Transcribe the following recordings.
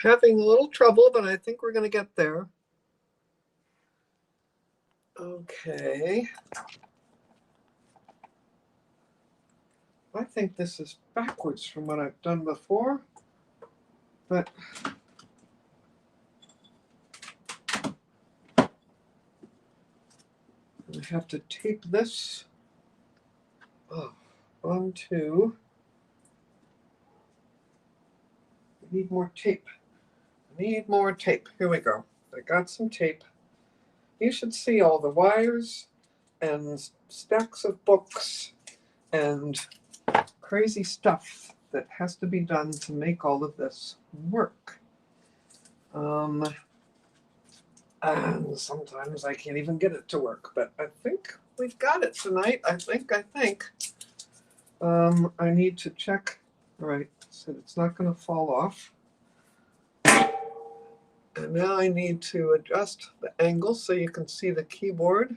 Having a little trouble, but I think we're going to get there. Okay. I think this is backwards from what I've done before, but I have to tape this onto. I need more tape. I need more tape. Here we go. I got some tape. You should see all the wires and stacks of books and crazy stuff that has to be done to make all of this work. And sometimes I can't even get it to work, but I think we've got it tonight. I think. I need to check. All right, so it's not going to fall off. And now I need to adjust the angle so you can see the keyboard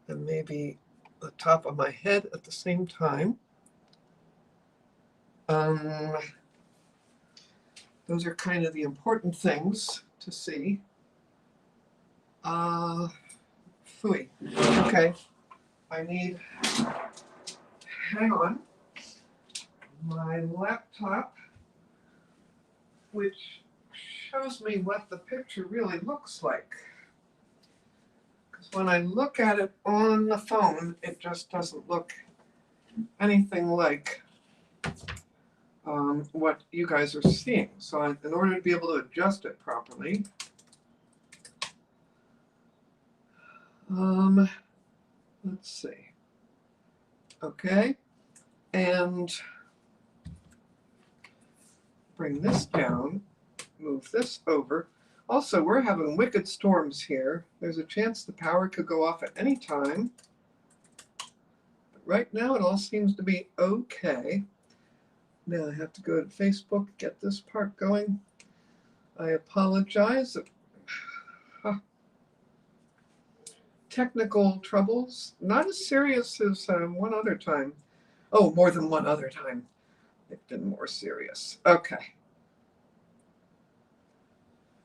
and maybe the top of my head at the same time. Those are kind of the important things to see. Phooey. Okay. I need, hang on, my laptop, which shows me what the picture really looks like. Because when I look at it on the phone, it just doesn't look anything like what you guys are seeing. So in order to be able to adjust it properly, let's see. Okay, and bring this down, move this over. Also, we're having wicked storms here. There's a chance the power could go off at any time. But right now, it all seems to be okay. Now I have to go to Facebook, get this part going. I apologize. Technical troubles, not as serious as one other time. Oh, more than one other time. They've been more serious. Okay.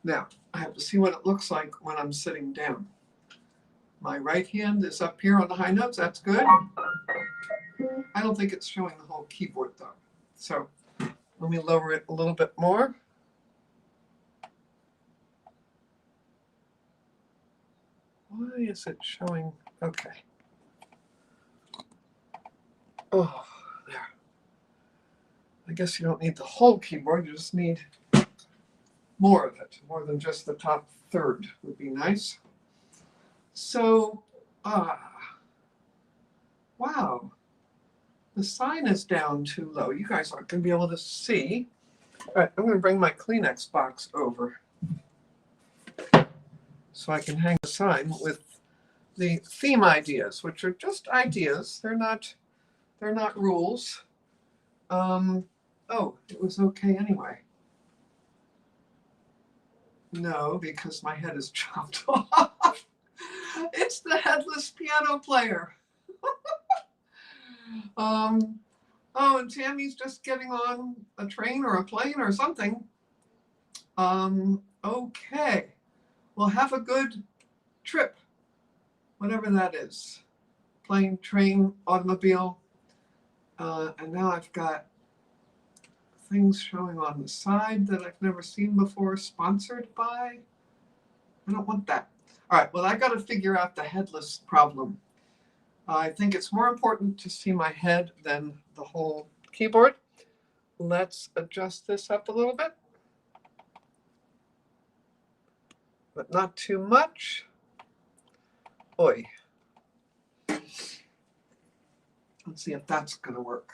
Now, I have to see what it looks like when I'm sitting down. My right hand is up here on the high notes. That's good. I don't think it's showing the whole keyboard, though. So let me lower it a little bit more. Why is it showing? Okay. Oh, there. I guess you don't need the whole keyboard. You just need more of it. More than just the top third would be nice. So, wow. The sign is down too low. You guys aren't going to be able to see. All right, I'm going to bring my Kleenex box over so I can hang a sign with the theme ideas, which are just ideas. They're not rules. Oh, it was okay anyway. No, because my head is chopped off. It's the headless piano player. Oh, and Tammy's just getting on a train or a plane or something. Okay. Well, have a good trip, whatever that is. Plane, train, automobile. And now I've got things showing on the side that I've never seen before, sponsored by. I don't want that. All right, well, I got to figure out the headless problem. I think it's more important to see my head than the whole keyboard. Let's adjust this up a little bit, but not too much. Oi. Let's see if that's going to work.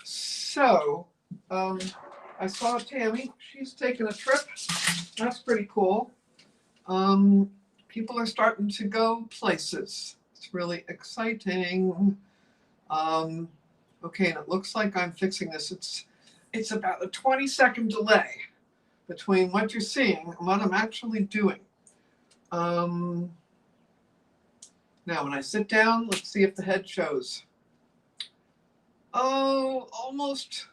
So, I saw Tammy. She's taking a trip. That's pretty cool. People are starting to go places. It's really exciting. Okay, and it looks like I'm fixing this. It's about a 20-second delay between what you're seeing and what I'm actually doing. Now, when I sit down, let's see if the head shows. Oh, almost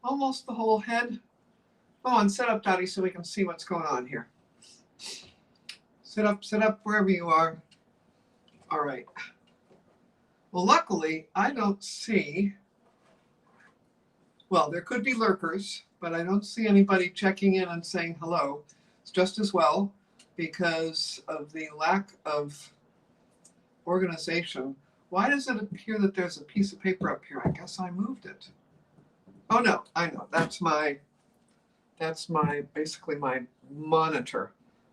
the whole head. Come on, sit up, Dotty, so we can see what's going on here. Sit up wherever you are. All right. Well, luckily, I don't see, well, there could be lurkers, but I don't see anybody checking in and saying hello. It's just as well because of the lack of organization. Why does it appear that there's a piece of paper up here? I guess I moved it. Oh no, I know. That's basically my monitor.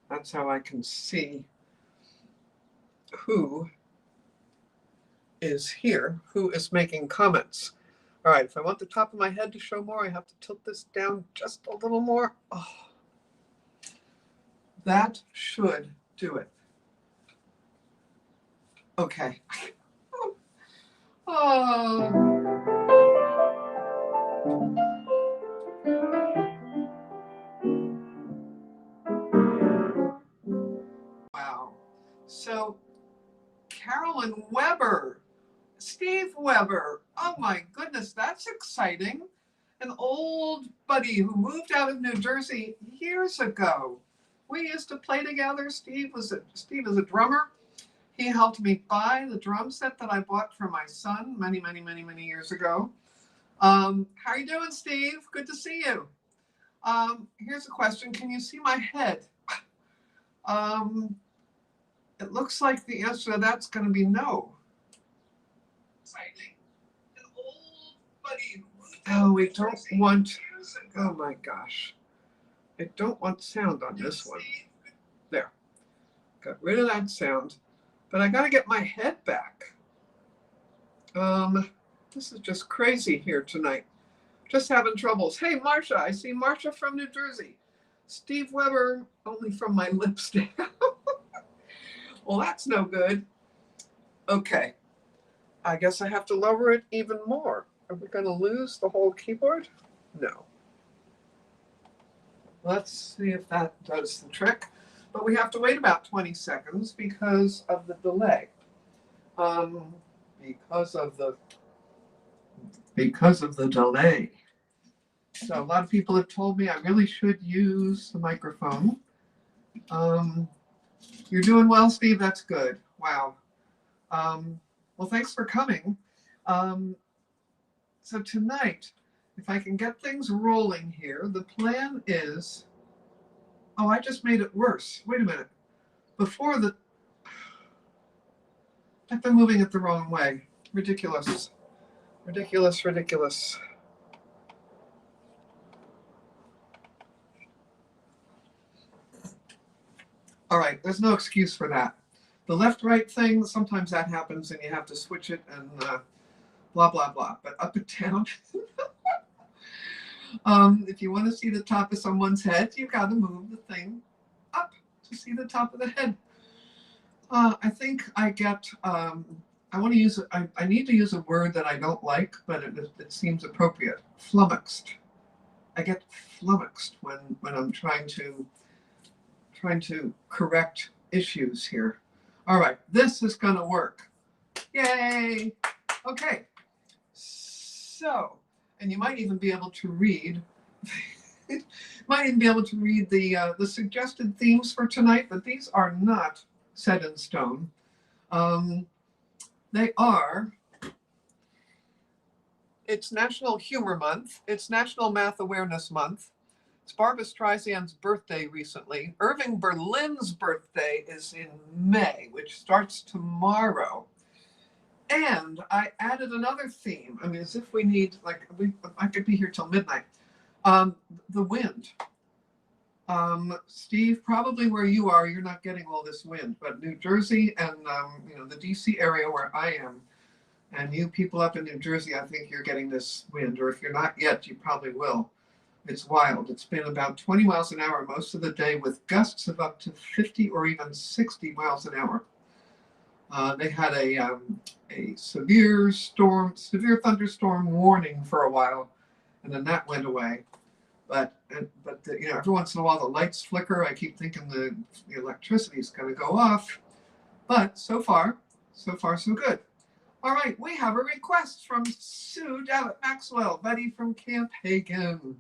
That's how I can see who is here, who is making comments. All right, if I want the top of my head to show more, I have to tilt this down just a little more. Oh, that should do it. Okay. Oh. Wow. So, Carolyn Weber, Steve Weber. Oh my goodness, that's exciting. An old buddy who moved out of New Jersey years ago. We used to play together. Steve is a drummer. He helped me buy the drum set that I bought for my son many, many, many, many years ago. How are you doing, Steve? Good to see you. Here's a question. Can you see my head? It looks like the answer to that's going to be no. Exciting. An old buddy. Oh, we don't want, oh my gosh. I don't want sound on this one. There. Got rid of that sound. But I got to get my head back. This is just crazy here tonight. Just having troubles. Hey, Marsha. I see Marsha from New Jersey. Steve Weber, only from my lips down. Well, that's no good. Okay. I guess I have to lower it even more. Are we going to lose the whole keyboard? No. Let's see if that does the trick. But we have to wait about 20 seconds because of the delay. Because of the delay. So a lot of people have told me I really should use the microphone. You're doing well, Steve. That's good. Wow. Well, thanks for coming. So tonight, if I can get things rolling here, the plan is, oh, I just made it worse. Wait a minute. Before the, I've been moving it the wrong way. Ridiculous. Ridiculous, ridiculous. All right, there's no excuse for that. The left-right thing, sometimes that happens and you have to switch it and blah, blah, blah. But up and down. If you want to see the top of someone's head, you've got to move the thing up to see the top of the head. I think I get, I want to use, I need to use a word that I don't like, but it seems appropriate. Flummoxed. I get flummoxed when I'm trying to correct issues here. All right, this is going to work. Yay! Okay, so, and you might even be able to read, the suggested themes for tonight, but these are not set in stone. They are, it's National Humor Month, it's National Math Awareness Month, it's Barbra Streisand's birthday recently. Irving Berlin's birthday is in May, which starts tomorrow. And I added another theme. I mean, as if we need, like, I could be here till midnight. The wind. Steve, probably where you are, you're not getting all this wind, but New Jersey and, the DC area where I am, and you people up in New Jersey, I think you're getting this wind, or if you're not yet, you probably will. It's wild. It's been about 20 miles an hour most of the day with gusts of up to 50 or even 60 miles an hour. They had a severe thunderstorm warning for a while, and then that went away. But every once in a while the lights flicker. I keep thinking the electricity is going to go off. But so far, so good. All right, we have a request from Sue down at Maxwell, Betty from Camp Hagen.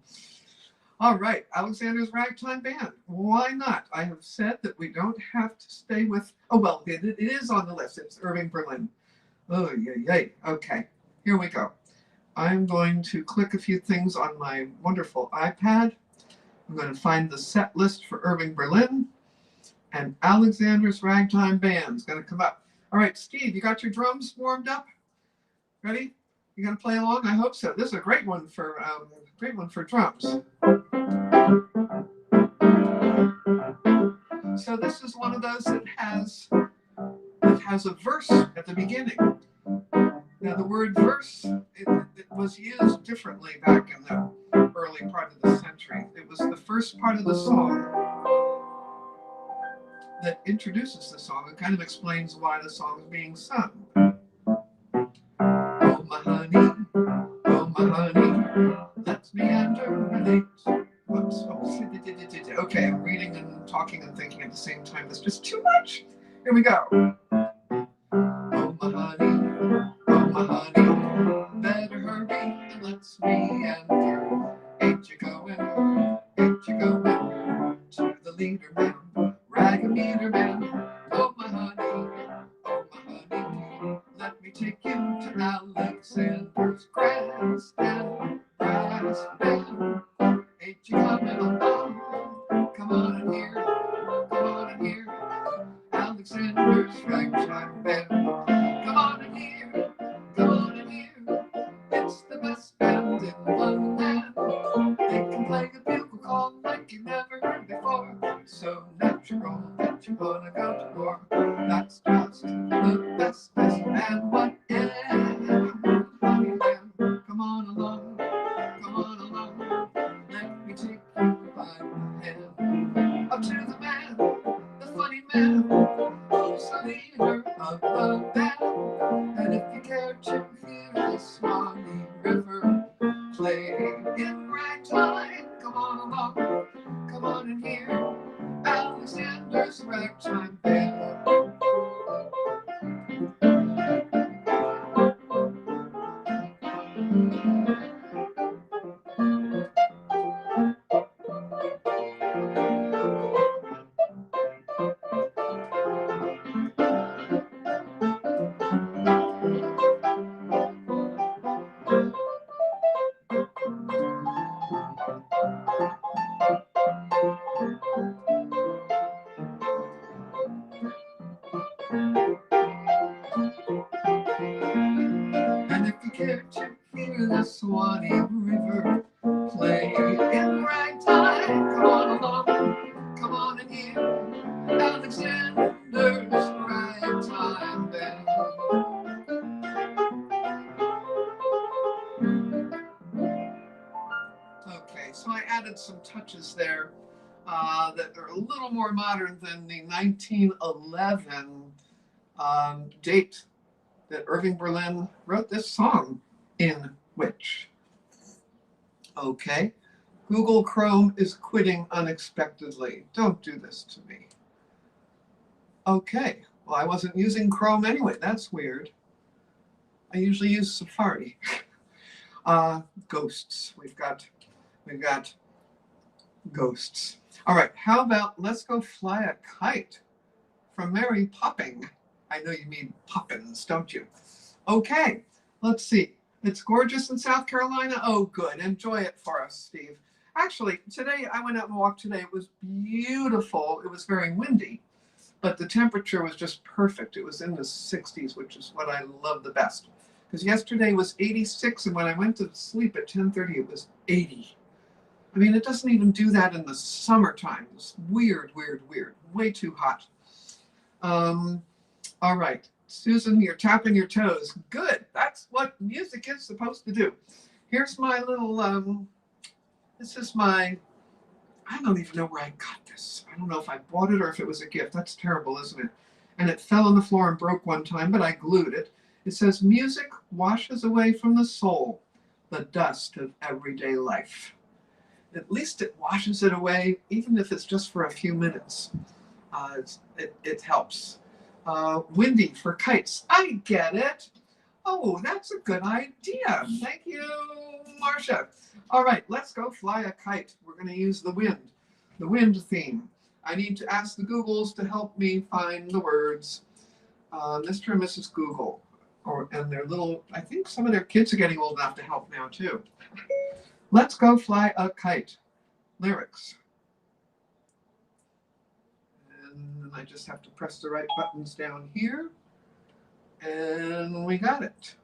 All right, Alexander's Ragtime Band. Why not? I have said that we don't have to stay with, oh, well, it is on the list. It's Irving Berlin. Oh, yay. Okay, here we go. I'm going to click a few things on my wonderful iPad. I'm going to find the set list for Irving Berlin, and Alexander's Ragtime Band is going to come up. All right, Steve, you got your drums warmed up? Ready? You going to play along? I hope so. This is a great one for drums. So this is one of those that has a verse at the beginning. Now the word verse, it was used differently back in the early part of the century. It was the first part of the song that introduces the song and kind of explains why the song is being sung. Oh my honey, let's meander relate. Whoops. Okay, I'm reading and talking and thinking at the same time. That's just too much. Here we go. Oh my honey, better hurry and let's meander. Ain't you going to the leader man, ragameter man? Oh my honey, let me take you to Alexander's grandstand, brass band. Ain't you coming along? Come on in here, Alexander's Ragtime Band. Come on in here, it's the best band in the land. They can play the bugle call like you never heard before. So natural that you wanna go to war. That's just the bestest band whatever. Honey lamb, come on along, let me take you by the hand. Up to the man, the funny man, who's the leader of the band. And if you care to hear the Swanee River play in ragtime, come on along, come on in here, Alexander's Ragtime Band. And if you care to hear the Swanee River play in ragtime, come on along, come on in here, Alexander's Ragtime Band. Okay, so I added some touches there that are a little more modern than the 1911 date that Irving Berlin wrote this song in which. Okay, Google Chrome is quitting unexpectedly. Don't do this to me. Okay, well, I wasn't using Chrome anyway. That's weird. I usually use Safari. Ghosts. We've got ghosts. All right, how about Let's Go Fly a Kite from Mary Popping. I know you mean Poppins, don't you? Okay, let's see. It's gorgeous in South Carolina. Oh, good. Enjoy it for us, Steve. Actually, today I went out and walked today. It was beautiful. It was very windy, but the temperature was just perfect. It was in the 60s, which is what I love the best. Because yesterday was 86, and when I went to sleep at 10:30, it was 80. I mean, it doesn't even do that in the summertime. It's weird. Way too hot. All right, Susan, you're tapping your toes. Good. That's what music is supposed to do. Here's my little, this is my, I don't even know where I got this. I don't know if I bought it or if it was a gift. That's terrible, isn't it? And it fell on the floor and broke one time, but I glued it. It says, music washes away from the soul the dust of everyday life. At least it washes it away, even if it's just for a few minutes. It helps. Windy for kites. I get it. Oh, that's a good idea. Thank you, Marcia. All right, let's go fly a kite. We're going to use the wind theme. I need to ask the Googles to help me find the words. Mr. and Mrs. Google, and their little, I think some of their kids are getting old enough to help now too. Let's go fly a kite. Lyrics. And I just have to press the right buttons down here. And we got it.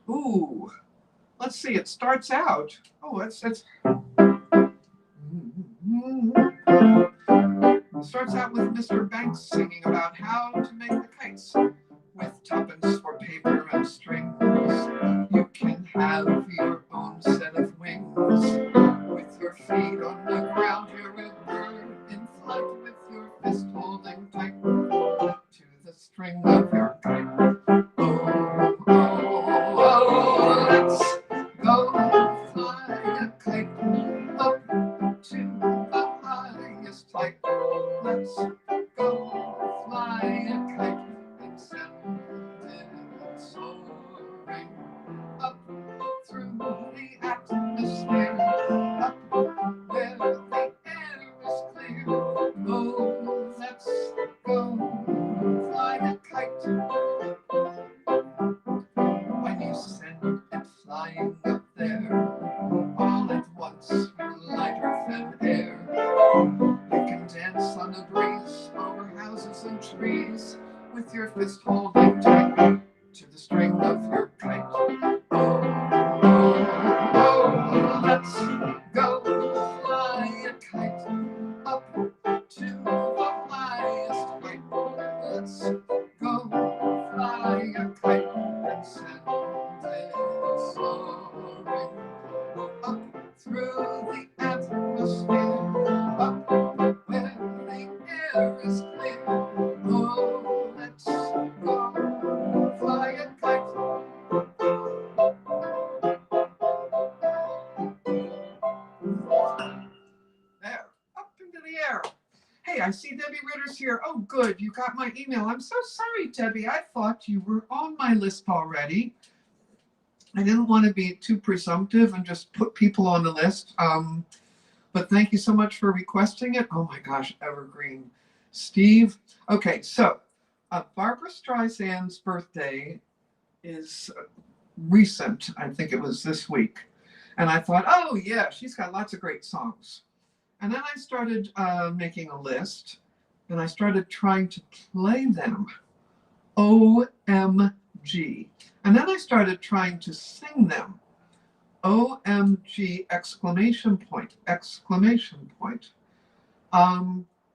Ooh, let's see, it starts out. Oh, it starts out with Mr. Banks singing about how to make the kites with tuppence for paper and strings. You can have your own set of wings. With your feet on the ground, you're a bird in flight with your fist holding tight to the string of your kite. Oh, oh, oh, let's go fly a kite up to the highest height. Let's go fly a kite and send it soaring up through the atmosphere, up where the air is clear. Oh, let's go fly a kite. When you send it flying up there, all at once you lighter than air. You can dance on the breeze over houses and trees with your fist holding tight to the string of your kite. Oh, oh, oh, let's go fly a kite up to the highest height. Let's go fly a kite and send it soaring up through the atmosphere, up where the air is clear. Oh, let's go fly a kite. There, up into the air. Hey, I see Debbie Ritter's here. Oh, good, you got my email. I'm so sorry, Debbie. I thought you were on my list already. I didn't want to be too presumptive and just put people on the list. But thank you so much for requesting it. Oh my gosh, evergreen. Steve. Okay, so Barbara Streisand's birthday is recent. I think it was this week. And I thought, oh yeah, she's got lots of great songs. And then I started making a list and I started trying to play them. OMG. And then I started trying to sing them. OMG, exclamation point, exclamation point.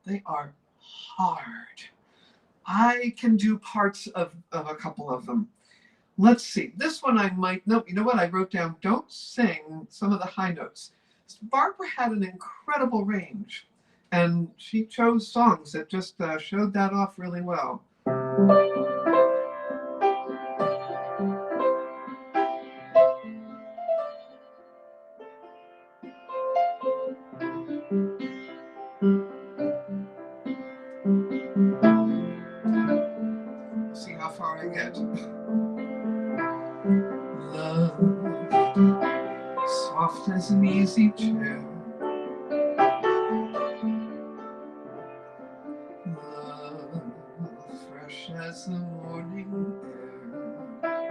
They are hard. I can do parts of a couple of them. Let's see. This one I might know. You know what? I wrote down, don't sing some of the high notes. Barbara had an incredible range, and she chose songs that just showed that off really well. See how far I get. Love, soft as an easy chair. Love, fresh as the morning air.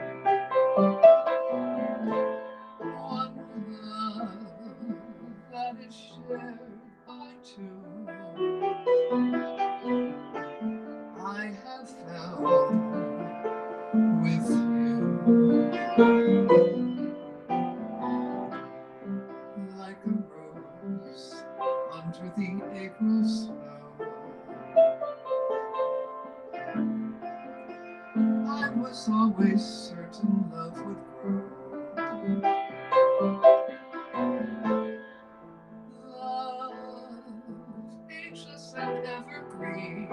One love that is shared by two. I have found with you, like a rose under the April snow. I was always certain love would grow. Love, ageless and evergreen,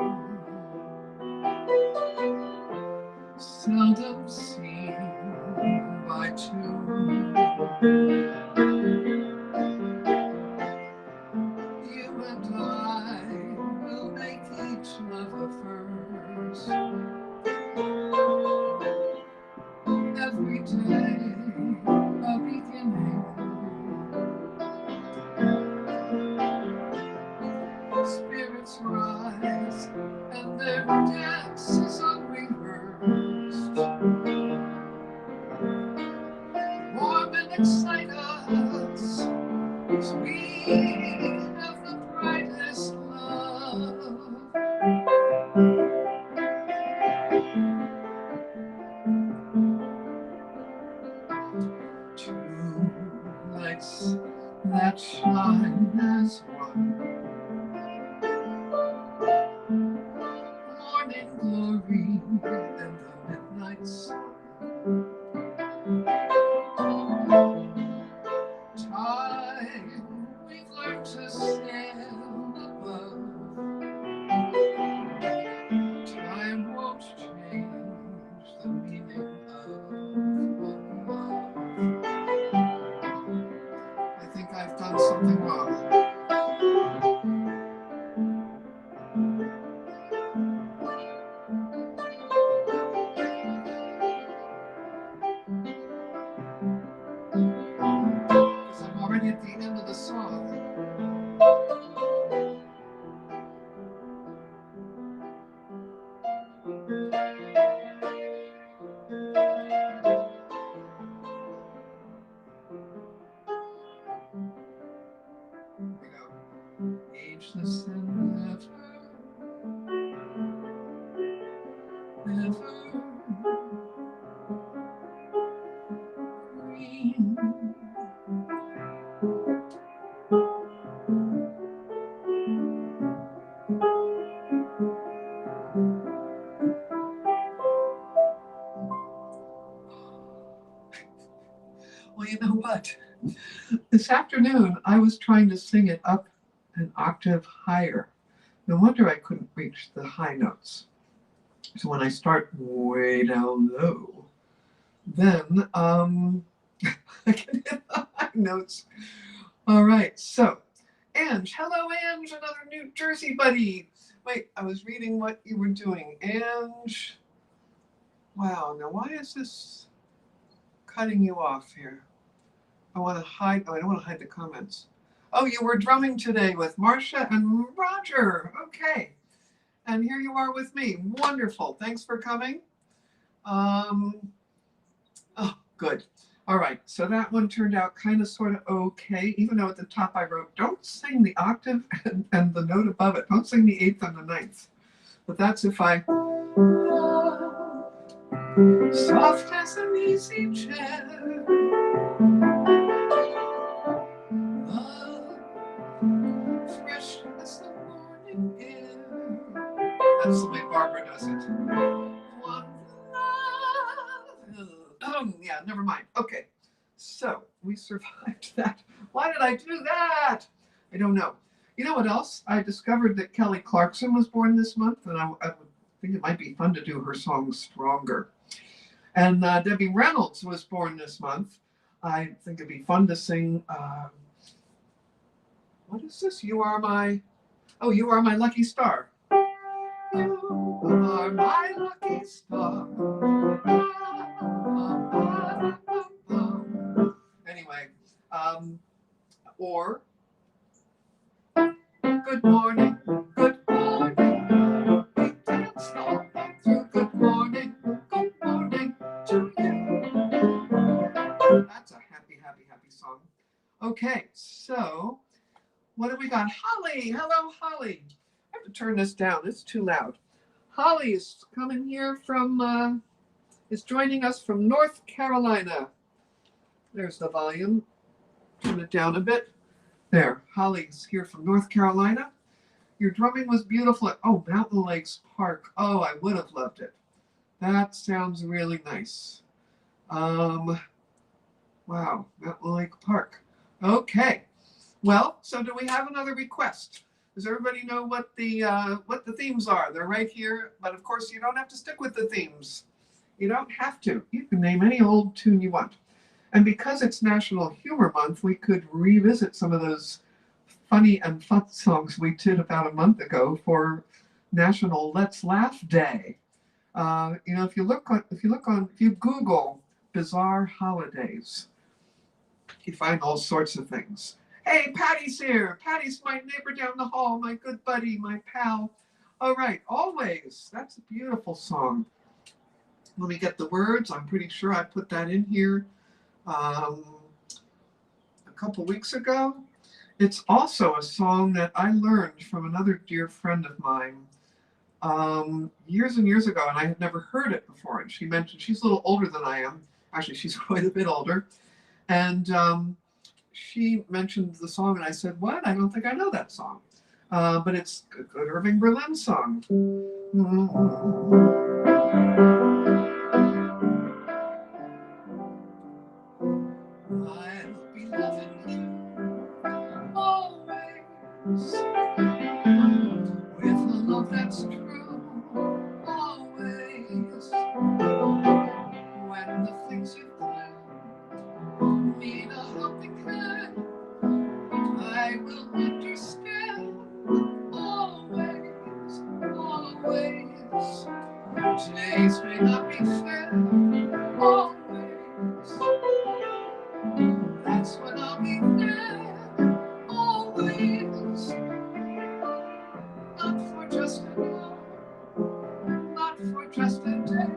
seldom seen by two. You and I will make each love a first. dance is unrehearsed, warm and excite us, 'cause we have the brightest love. Two lights that shine as one, morning glory and the midnight sun. Time we've learned to sail above. Time won't change the meaning of love. I think I've done something wrong. Because I'm already at the end of the song. Here we go. Ageless and never green. Well, you know what? This afternoon, I was trying to sing it up an octave higher. No wonder I couldn't reach the high notes. So when I start way down low, then I can hit the high notes. All right, so Ange, hello Ange, another New Jersey buddy. Wait, I was reading what you were doing. Ange, wow, now why is this cutting you off here? I want to hide, oh, I don't want to hide the comments. Oh, you were drumming today with Marcia and Roger. Okay. And here you are with me. Wonderful. Thanks for coming. Oh, good. All right. So that one turned out kind of sort of okay, even though at the top I wrote, don't sing the octave and the note above it. Don't sing the eighth and the ninth. But that's if I... Soft as an easy chair. Fresh as the morning air. That's the way Barbara does it. One love. Yeah, never mind. Okay, so we survived that. Why did I do that? I don't know. You know what else? I discovered that Kelly Clarkson was born this month, and I would think it might be fun to do her song Stronger. And Debbie Reynolds was born this month. I think it'd be fun to sing... what is this? You are my lucky star. You are my lucky star. Anyway, or good morning, good morning. We dance all night through. Good morning to you. That's a happy, happy, happy song. Okay, so what do we got? Holly. Hello, Holly. I have to turn this down. It's too loud. Holly is coming here from, is joining us from North Carolina. There's the volume. Turn it down a bit. There. Holly's here from North Carolina. Your drumming was beautiful at, Mountain Lakes Park. Oh, I would have loved it. That sounds really nice. Wow. Mountain Lake Park. Okay. Well, so do we have another request? Does everybody know what the themes are? They're right here, but of course you don't have to stick with the themes. You don't have to. You can name any old tune you want. And because it's National Humor Month, we could revisit some of those funny and fun songs we did about a month ago for National Let's Laugh Day. If you Google bizarre holidays, you find all sorts of things. Hey, Patty's here. Patty's my neighbor down the hall, my good buddy, my pal. All right, Always. That's a beautiful song. Let me get the words. I'm pretty sure I put that in here a couple weeks ago. It's also a song that I learned from another dear friend of mine years and years ago, and I had never heard it before. And she mentioned she's a little older than I am. Actually, she's quite a bit older. And she mentioned the song, and I said, "What? I don't think I know that song." But it's a good Irving Berlin song. I'll be loving you always, with a love that's true, always. When the things you plan need a helping hand, I will understand, always, always. Days may not be fair, always. That's when I'll be there, always. Not for just an hour, not for just a day,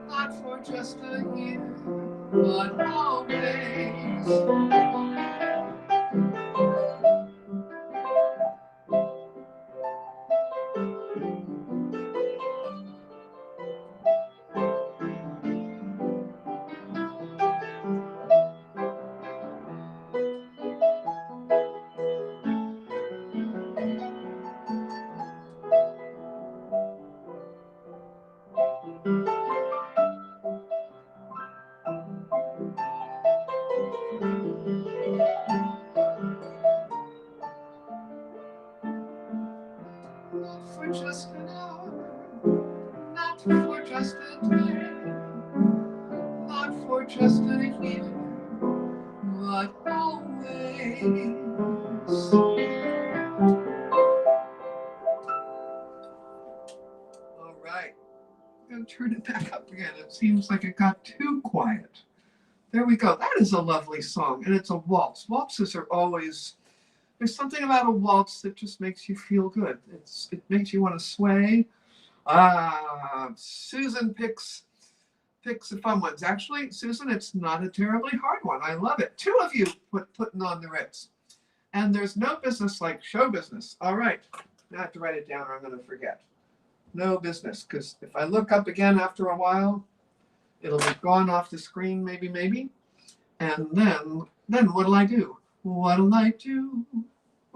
not for just a year, but always. Not for just an hour, not for just a day, not for just a year, but always. All right, I'm going to turn it back up again. It seems like it got too quiet. There we go. That is a lovely song, and it's a waltz. Waltzes are always, there's something about a waltz that just makes you feel good. It makes you want to sway. Susan picks the fun ones. Actually, Susan, it's not a terribly hard one. I love it. Two of you putting on the Ritz. And there's no business like show business. All right. Now I have to write it down or I'm going to forget. No business, because if I look up again after a while, it'll be gone off the screen, maybe. And then what'll I do? What'll I do?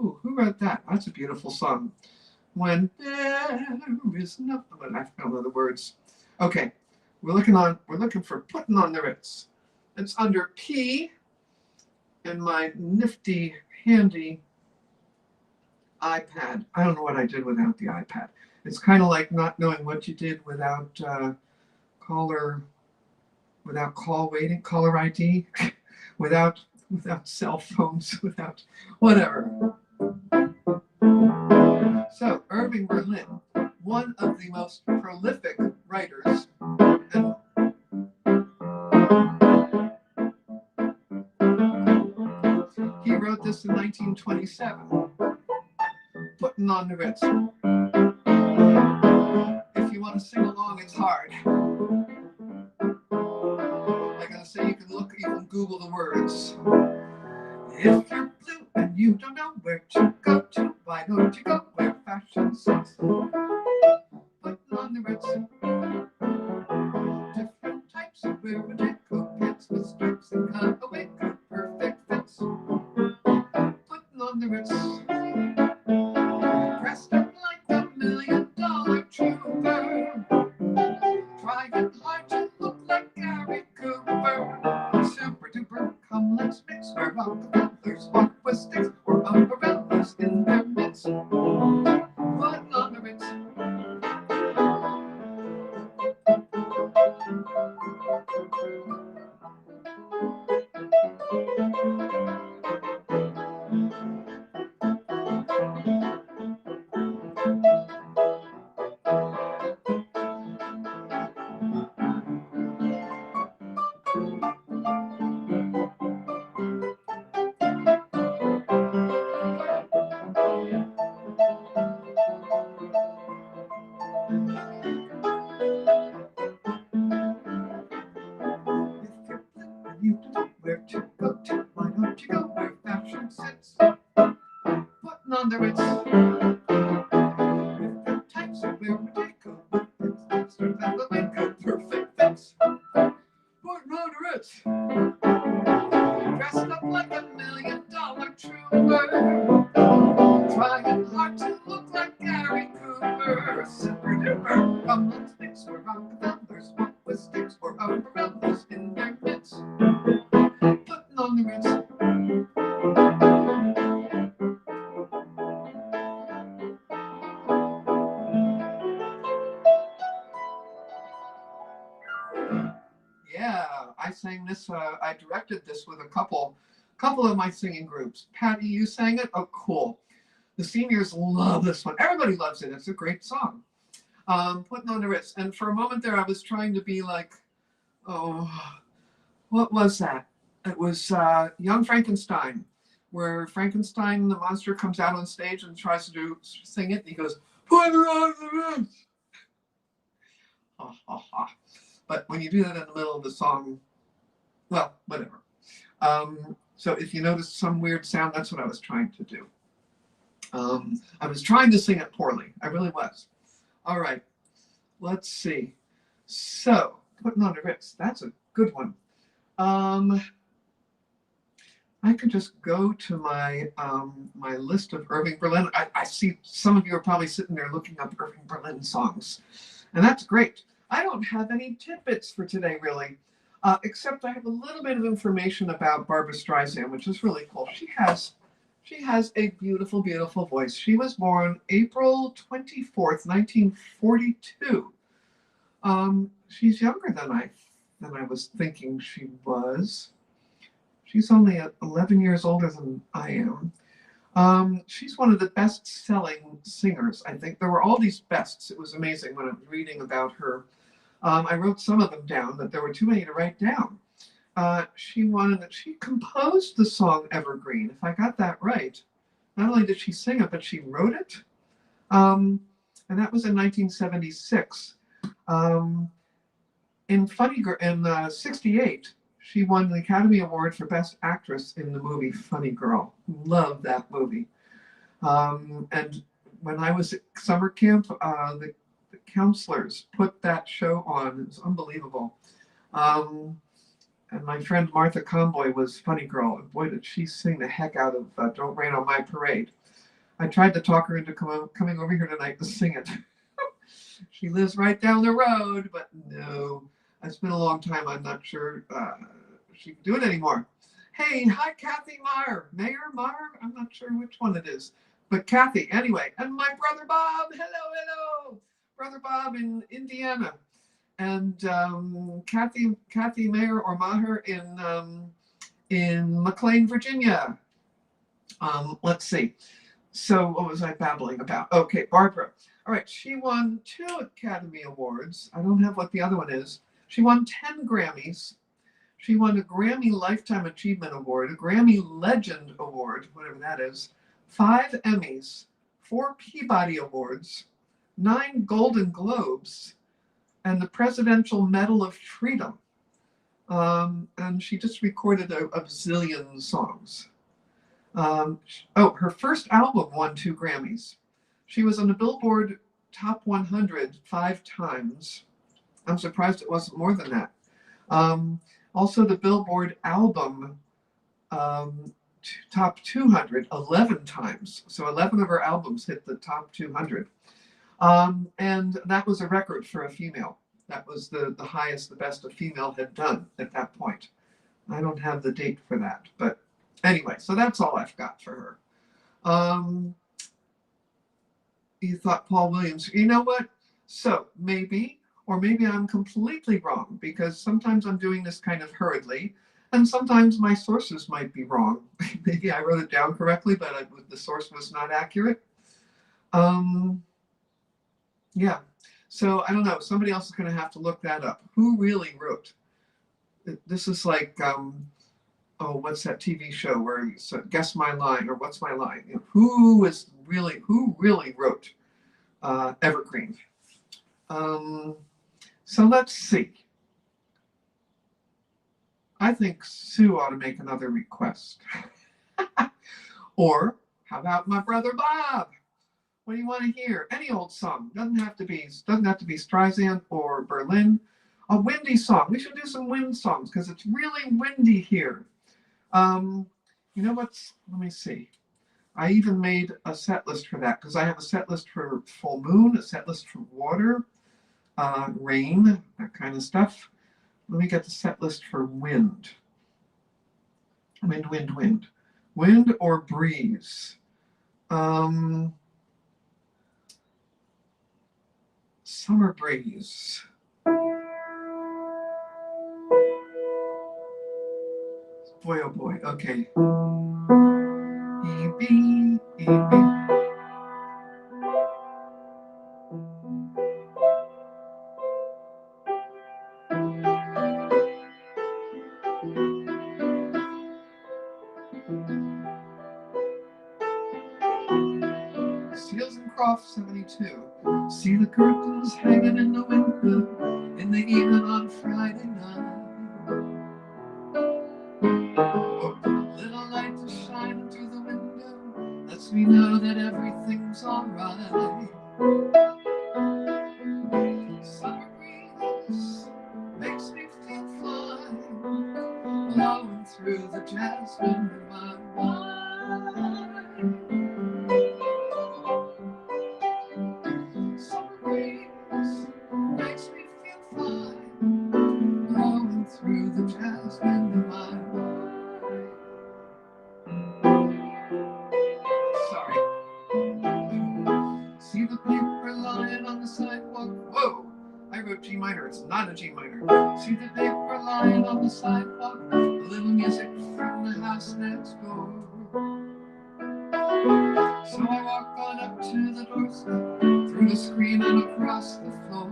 Ooh, who wrote that? That's a beautiful song. When there is nothing. I don't know the words. Okay, we're looking for putting on the Ritz. It's under P in my nifty, handy iPad. I don't know what I did without the iPad. It's kind of like not knowing what you did without caller ID, without cell phones, without whatever. So Irving Berlin, one of the most prolific writers, and he wrote this in 1927, Putting on the Ritz. If you want to sing along, it's hard. Like I say, you can Google the words. If you're blue and you don't know where to go to, why don't you go where fashion sits? Putting on the Ritz. Different types of wear deco pants with stripes and cutaway perfect fits. Putting on the Ritz. Dressed up like a $1 million trooper. Trying hard to look like Gary Cooper. Super duper, come let's mix. Where Rockefellers walk with sticks, or umbrellas in their midst. Putting on the Ritz. on the Ritz. With the types of where we take a extra and the make a perfect fits. Putting on the Ritz. Dressed up like $1 million trooper. Trying hard to look like Gary Cooper. Super duper. From the sticks or Rockefellers. What with sticks or umbrellas in their midst. Putting on the Ritz. Yeah, I sang this. I directed this with a couple of my singing groups. Patty, you sang it? Oh, cool. The seniors love this one. Everybody loves it. It's a great song. Putting on the Ritz. And for a moment there, I was trying to be like, oh, what was that? It was Young Frankenstein, where Frankenstein, the monster, comes out on stage and tries to sing it. And he goes, put her on the Ritz. Ha, ha, ha. But when you do that in the middle of the song, well, whatever. So if you notice some weird sound, that's what I was trying to do. I was trying to sing it poorly. I really was. All right. Let's see. So, Putting on the Ritz. That's a good one. I could just go to my my list of Irving Berlin. I see some of you are probably sitting there looking up Irving Berlin songs. And that's great. I don't have any tidbits for today, really, except I have a little bit of information about Barbra Streisand, which is really cool. She has a beautiful, beautiful voice. She was born April 24th, 1942. She's younger than I was thinking she was. She's only 11 years older than I am. She's one of the best-selling singers, I think. There were all these bests. It was amazing when I was reading about her. I wrote some of them down, but there were too many to write down. She composed the song Evergreen, if I got that right. Not only did she sing it, but she wrote it. And that was in 1976. In 68, she won the Academy Award for Best Actress in the movie Funny Girl. Love that movie. And when I was at summer camp, the counselors put that show on. It was unbelievable. And my friend Martha Comboy was Funny Girl. And boy, did she sing the heck out of Don't Rain on My Parade. I tried to talk her into coming over here tonight to sing it. She lives right down the road, but no. It's been a long time. I'm not sure she can do it anymore. Hey, hi, Kathy Meyer. Mayor Meyer? I'm not sure which one it is. But Kathy, anyway. And my brother Bob. Hello. Brother Bob in Indiana. And Kathy Mayer or Maher in McLean, Virginia. Let's see. So what was I babbling about? Okay, Barbara. All right, she won 2 Academy Awards. I don't have what the other one is. She won 10 Grammys. She won a Grammy Lifetime Achievement Award, a Grammy Legend Award, whatever that is, 5 Emmys, 4 Peabody Awards, 9 Golden Globes, and the Presidential Medal of Freedom. And she just recorded a bazillion songs. Her first album won 2 Grammys. She was on the Billboard Top 100 5 times. I'm surprised it wasn't more than that. Also the Billboard album Top 200 11 times. So 11 of her albums hit the top 200. And that was a record for a female. That was the highest, the best a female had done at that point. I don't have the date for that. But anyway, so that's all I've got for her. You thought Paul Williams. You know what? So maybe, or maybe I'm completely wrong, because sometimes I'm doing this kind of hurriedly, and sometimes my sources might be wrong. Maybe I wrote it down correctly, but the source was not accurate. Yeah. So I don't know. Somebody else is going to have to look that up. Who really wrote? This is like, what's that TV show where you guess my line or what's my line? You know, who really wrote Evergreen? So let's see. I think Sue ought to make another request. Or How about My Brother Bob? What do you want to hear? Any old song. Doesn't have to be Streisand or Berlin. A windy song. We should do some wind songs because it's really windy here. You know what's? Let me see. I even made a set list for that because I have a set list for full moon, a set list for water, rain, that kind of stuff. Let me get the set list for wind. Wind. Wind or breeze. Summer breeze. Boy, oh boy. Okay. E-B, E-B. Seals and Croft 72. See the curtains hanging in the window in the evening on Friday night. Oh, little light is shining through the window lets me know that everything's alright. Summer breeze makes me feel fine, blowing through the jasmine in my mind. Summer breeze makes me feel fine, blowing through the jasmine in my mind. Sorry. See the paper lying on the sidewalk. Whoa! I wrote G minor. It's not a G minor. See the paper lying on the sidewalk. A little music from the house next door. So I walk on up to the doorstep, through the screen and across the floor.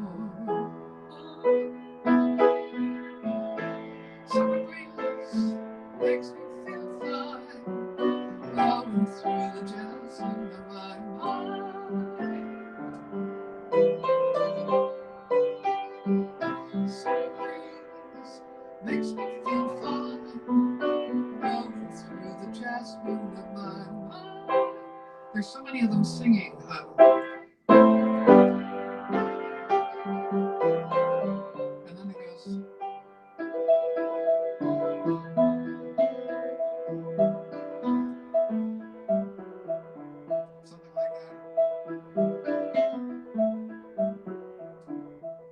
Summer breeze makes me feel fine, blowing through the jasmine of my mind. Summer breeze makes me feel fine, blowing through the jasmine of my mind. There's so many of them singing. And then it goes. Something like that.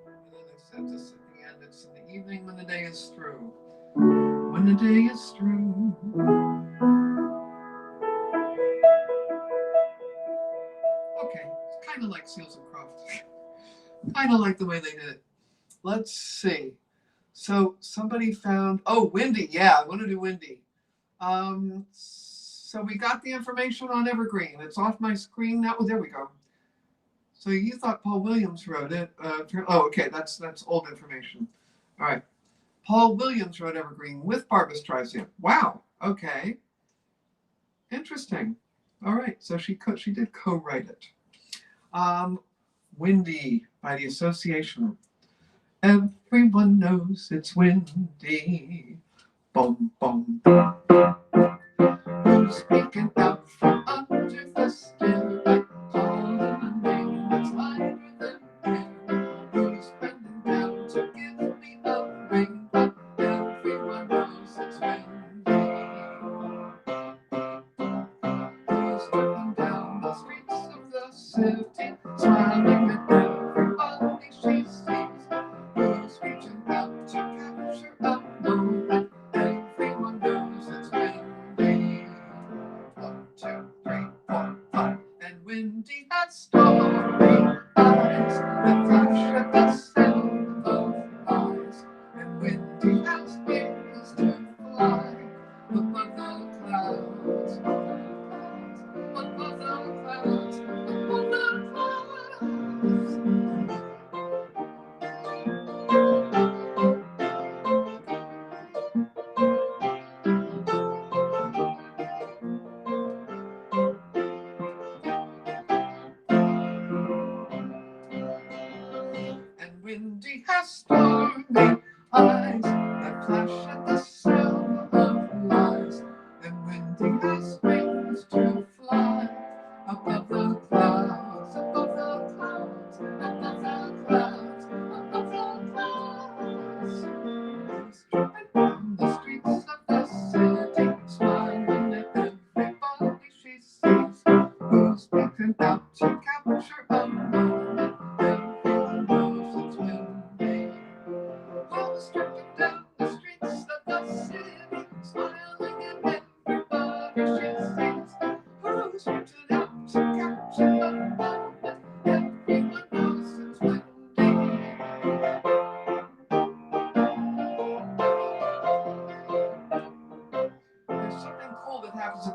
And then it says this at the end. It's in the evening when the day is through. When the day is through. Okay, it's kind of like Seals and Croft. Kind of like the way they did it. Let's see. So somebody found, oh, windy. Yeah, I want to do windy. So we got the information on Evergreen. It's off my screen now. Oh, there we go. So you thought Paul Williams wrote it. Oh, okay, that's old information. All right. Paul Williams wrote Evergreen with Barbra Streisand. Wow. Okay. Interesting. All right. So she did co-write it. Windy by the Association. Everyone knows it's windy. Boom, boom, boom. Who's speaking out from under the stairway? Calling a name that's lighter than air. Who's bending down to give me a ring? But everyone knows it's windy. Who's looking down the streets of the city, smiling at everybody she sees? Who's reaching out to capture a moment? Everyone knows it's windy. 1, 2, 3, 4, 5. And windy has starry eyes that flash at the sound of lies. And windy has wings to fly above the clouds, above the clouds, above the clouds. And windy has stormy eyes that flash at the sound of lies. And windy has wings to fly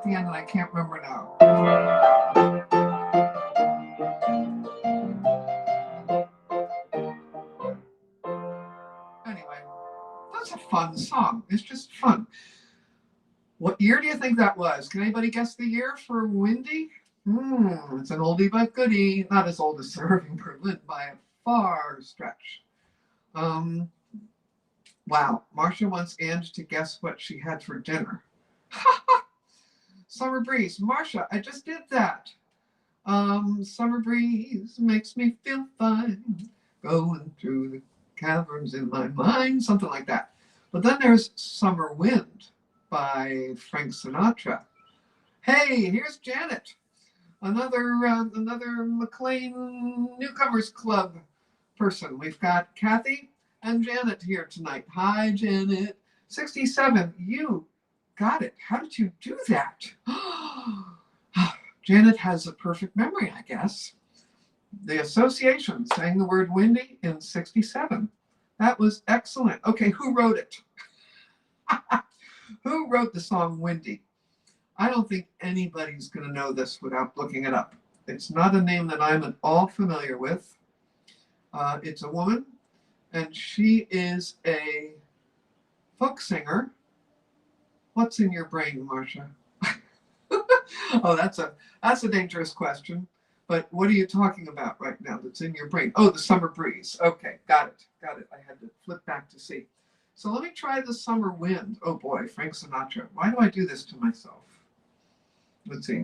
the end and I can't remember now. Anyway, that's a fun song. It's just fun. What year do you think that was? Can anybody guess the year for Windy? It's an oldie but goodie. Not as old as Serving Berlin by a far stretch. Wow. Marcia wants Ange to guess what she had for dinner. Summer Breeze. Marcia, I just did that. Summer breeze makes me feel fine. Going through the caverns in my mind. Something like that. But then there's Summer Wind by Frank Sinatra. Hey, here's Janet. Another McLean Newcomers Club person. We've got Kathy and Janet here tonight. Hi, Janet. 67. You got it. How did you do that? Janet has a perfect memory, I guess. The Association sang the word windy in 67. That was excellent. Okay, who wrote it? Who wrote the song Windy? I don't think anybody's going to know this without looking it up. It's not a name that I'm at all familiar with. It's a woman, and she is a folk singer. What's in your brain, Marcia? Oh, that's a dangerous question. But what are you talking about right now that's in your brain? Oh, the Summer Breeze. Okay, got it. I had to flip back to see. So let me try the Summer Wind. Oh boy, Frank Sinatra. Why do I do this to myself? Let's see.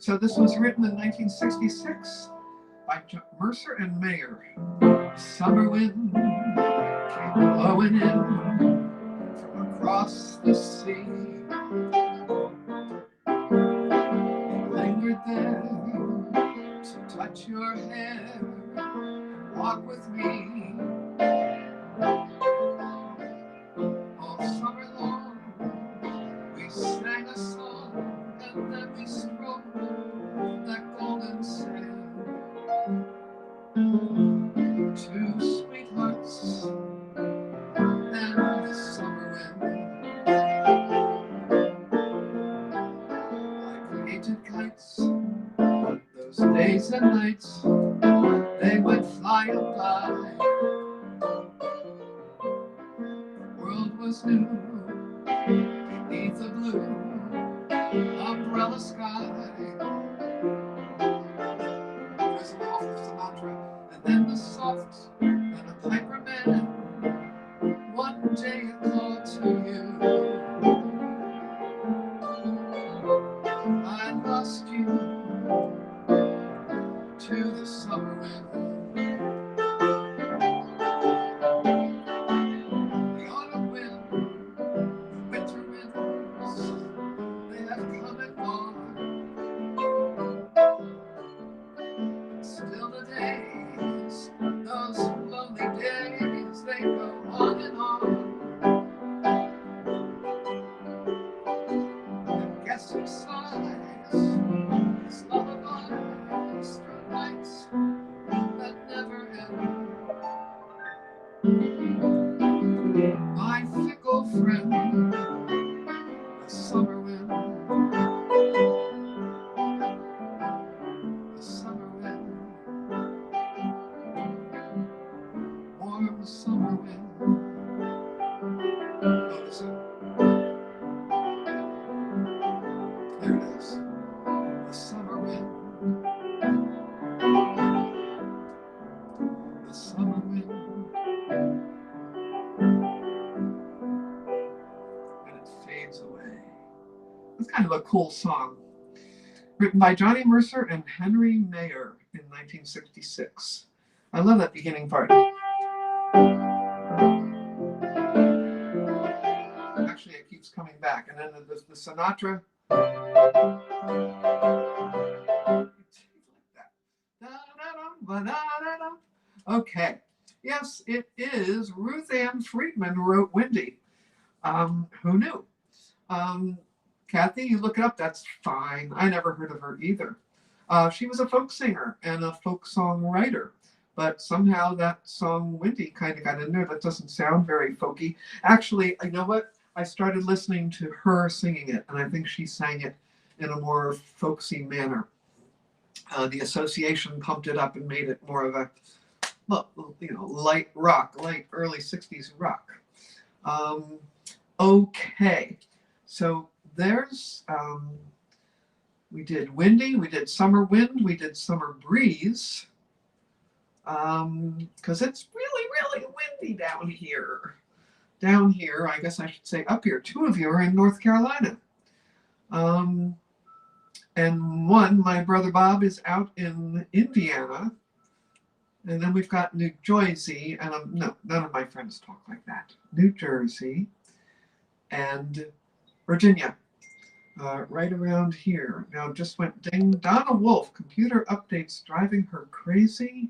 So this was written in 1966 by Mercer and Mayer. Summer wind came blowing in from across the sea. He lingered there to touch your hair and walk with me. All summer long we sang a song and then we strolled that golden sand. Two sweethearts and the summer wind, like painted kites, those days and nights they went flying by. The world was new beneath the blue umbrella sky. There's an awful Sinatra, and then the soft and a piper man. One day it called to you. I lost you to the summer wind. The autumn wind, the winter winds, they have come and gone. Still the days, those lonely days, they go on and on. And guess who sighs? This lullaby through nights that never end. My fickle friend, the summer wind. The summer wind. Warm summer wind. Notice it. There it is. The summer wind. The summer wind. And it fades away. It's kind of a cool song. Written by Johnny Mercer and Henry Mayer in 1966. I love that beginning part. Actually, it keeps coming back. And then the Sinatra. Okay. Yes, it is. Ruth Ann Friedman wrote Windy. Who knew? Kathy, you look it up. That's fine. I never heard of her either. She was a folk singer and a folk song writer, but somehow that song Windy kind of got in there. That doesn't sound very folky. Actually, you know what? I started listening to her singing it, and I think she sang it in a more folksy manner. The association pumped it up and made it more of a, well, light rock, light early 60s rock. Okay, so there's, we did Windy, we did Summer Wind, we did Summer Breeze, because it's really, really windy down here. Down here, I guess I should say up here. Two of you are in North Carolina. And one, my brother Bob, is out in Indiana. And then we've got New Jersey, and no, none of my friends talk like that. New Jersey and Virginia, right around here. Now just went ding. Donna Wolf, computer updates driving her crazy.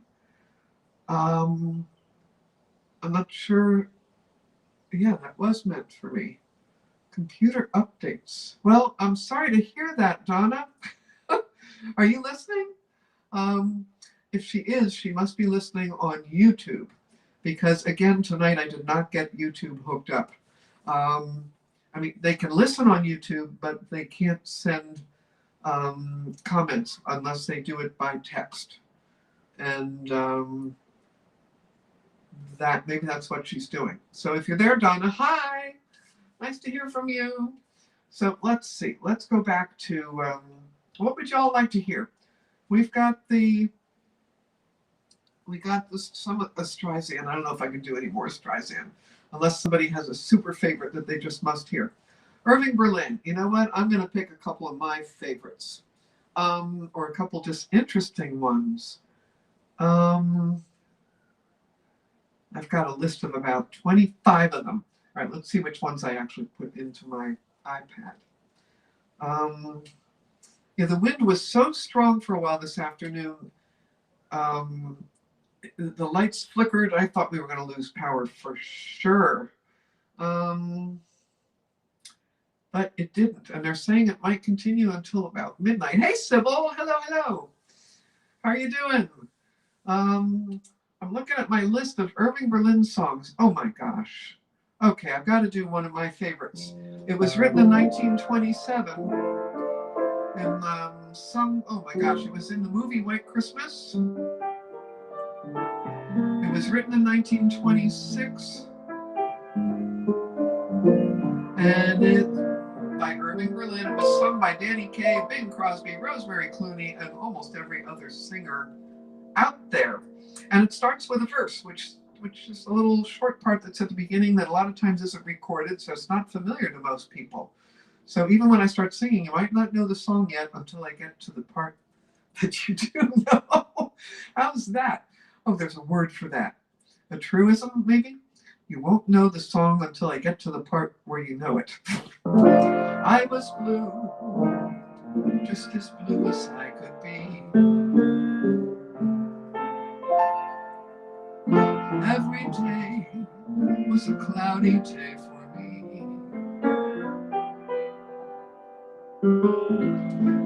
I'm not sure. Yeah, that was meant for me. Computer updates. Well, I'm sorry to hear that, Donna. Are you listening? If she is, she must be listening on YouTube, because again, tonight I did not get YouTube hooked up. I mean, they can listen on YouTube, but they can't send comments unless they do it by text. And that maybe that's what she's doing. So if you're there, Donna, hi. Nice to hear from you. So let's see. Let's go back to what would y'all like to hear? We got this some of Streisand. I don't know if I can do any more Streisand, unless somebody has a super favorite that they just must hear. Irving Berlin. You know what? I'm going to pick a couple of my favorites, or a couple just interesting ones. I've got a list of about 25 of them. All right, let's see which ones I actually put into my iPad. Yeah, the wind was so strong for a while this afternoon. The lights flickered. I thought we were going to lose power for sure. But it didn't. And they're saying it might continue until about midnight. Hey, Sybil. Hello, hello. How are you doing? I'm looking at my list of Irving Berlin songs. Oh, my gosh. Okay, I've got to do one of my favorites. It was written in 1927 and sung, oh my gosh, it was in the movie White Christmas. It was written in 1926 and it, by Irving Berlin, it was sung by Danny Kaye, Bing Crosby, Rosemary Clooney, and almost every other singer out there. And it starts with a verse, which is a little short part that's at the beginning that a lot of times isn't recorded, so it's not familiar to most people. So even when I start singing, you might not know the song yet until I get to the part that you do know. How's that? Oh, there's a word for that. A truism, maybe? You won't know the song until I get to the part where you know it. I was blue, just as blue as I could be. Every day was a cloudy day for me.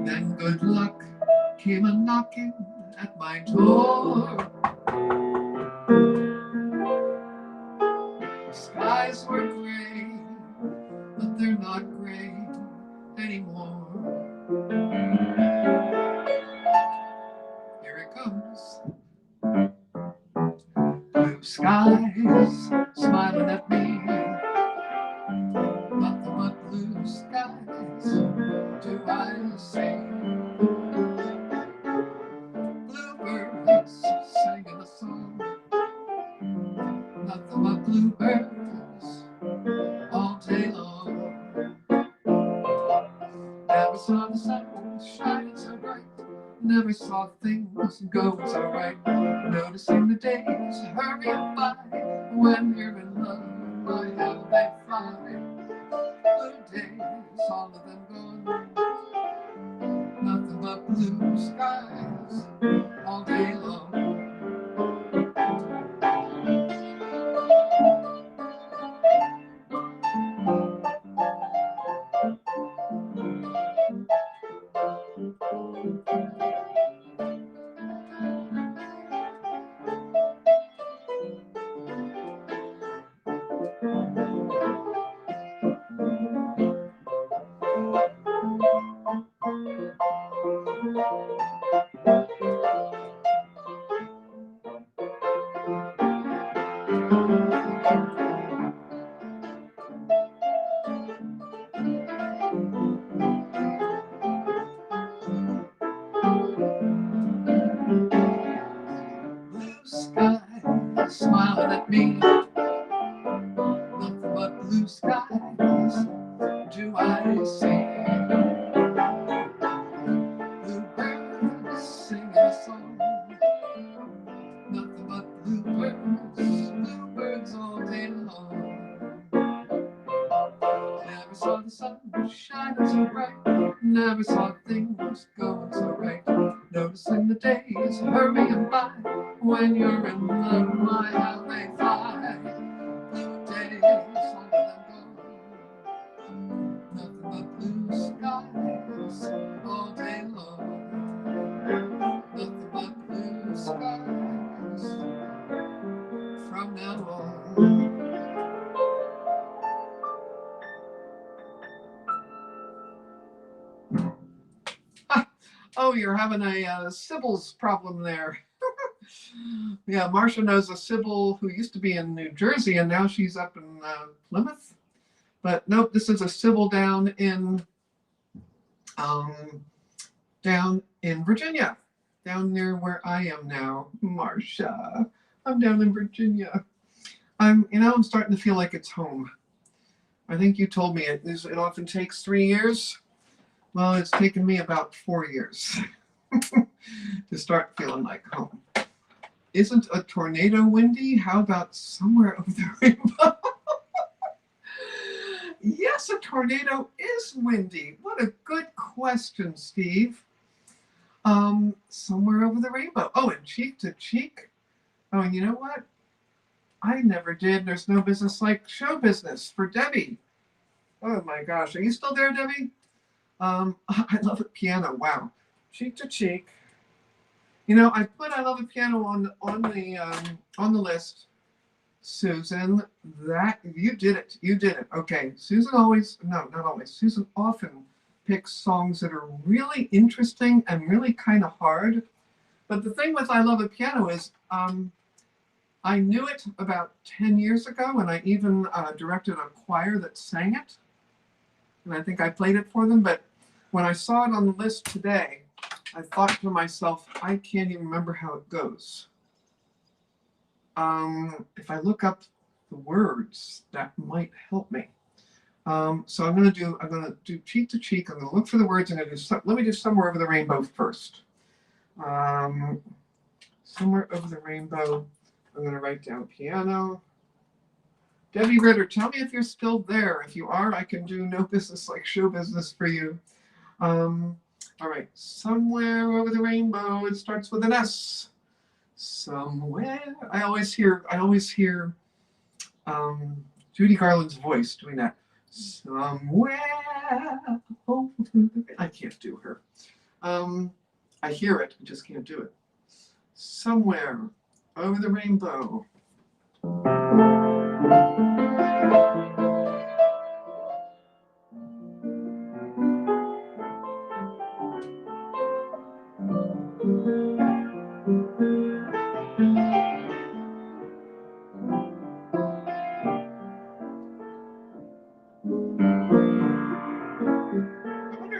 Then good luck came a knocking at my door. Skies were gray, but they're not gray anymore. Here it comes. Blue skies smiling at me, nothing but blue skies do I see. Bluebirds singing a song, nothing but bluebirds all day long. Never saw the sun shining so bright, never saw things going so right. Noticing the days hurrying by, when you're in love, why how they fly. Blue days, all of them gone, nothing but blue skies all day long. sky smiling at me. Nothing but blue skies do I see. Bluebirds singing a song. Nothing but bluebirds all day long. Never saw the sun shining so bright. Never saw things going so right. Noticing the days hurrying by. When you're in love, my how they fly. Blue days, all of them gone. Nothing but blue skies all day long. Nothing but blue skies from now on. Oh, you're having a Sybil's problem there. Yeah, Marcia knows a Sybil who used to be in New Jersey and now she's up in Plymouth. But nope, this is a Sybil down in Virginia, down near where I am now. Marcia, I'm down in Virginia. I'm starting to feel like it's home. I think you told me it often takes 3 years. Well, it's taken me about 4 years to start feeling like home. Isn't a tornado windy? How about somewhere over the rainbow? Yes, a tornado is windy. What a good question, Steve. Somewhere over the rainbow. Oh, and cheek to cheek. Oh, and you know what? I never did. There's no business like show business for Debbie. Oh my gosh. Are you still there, Debbie? I love a piano. Wow. Cheek to cheek. You know, I put I love a piano on the list. Susan, that you did it. You did it. Okay. Susan not always. Susan often picks songs that are really interesting and really kind of hard. But the thing with I Love a Piano is I knew it about 10 years ago, and I even directed a choir that sang it. And I think I played it for them. But when I saw it on the list today, I thought to myself, I can't even remember how it goes. If I look up the words, that might help me. So I'm gonna do cheek to cheek. I'm gonna look for the words. I'm gonna do let me do Somewhere Over the Rainbow first. Somewhere Over the Rainbow. I'm gonna write down piano. Debbie Ritter, tell me if you're still there. If you are, I can do no business like show business for you. All right, Somewhere Over the Rainbow. It starts with an S. Somewhere. I always hear Judy Garland's voice doing that. Somewhere. I can't do her. I hear it, I just can't do it. Somewhere Over the Rainbow.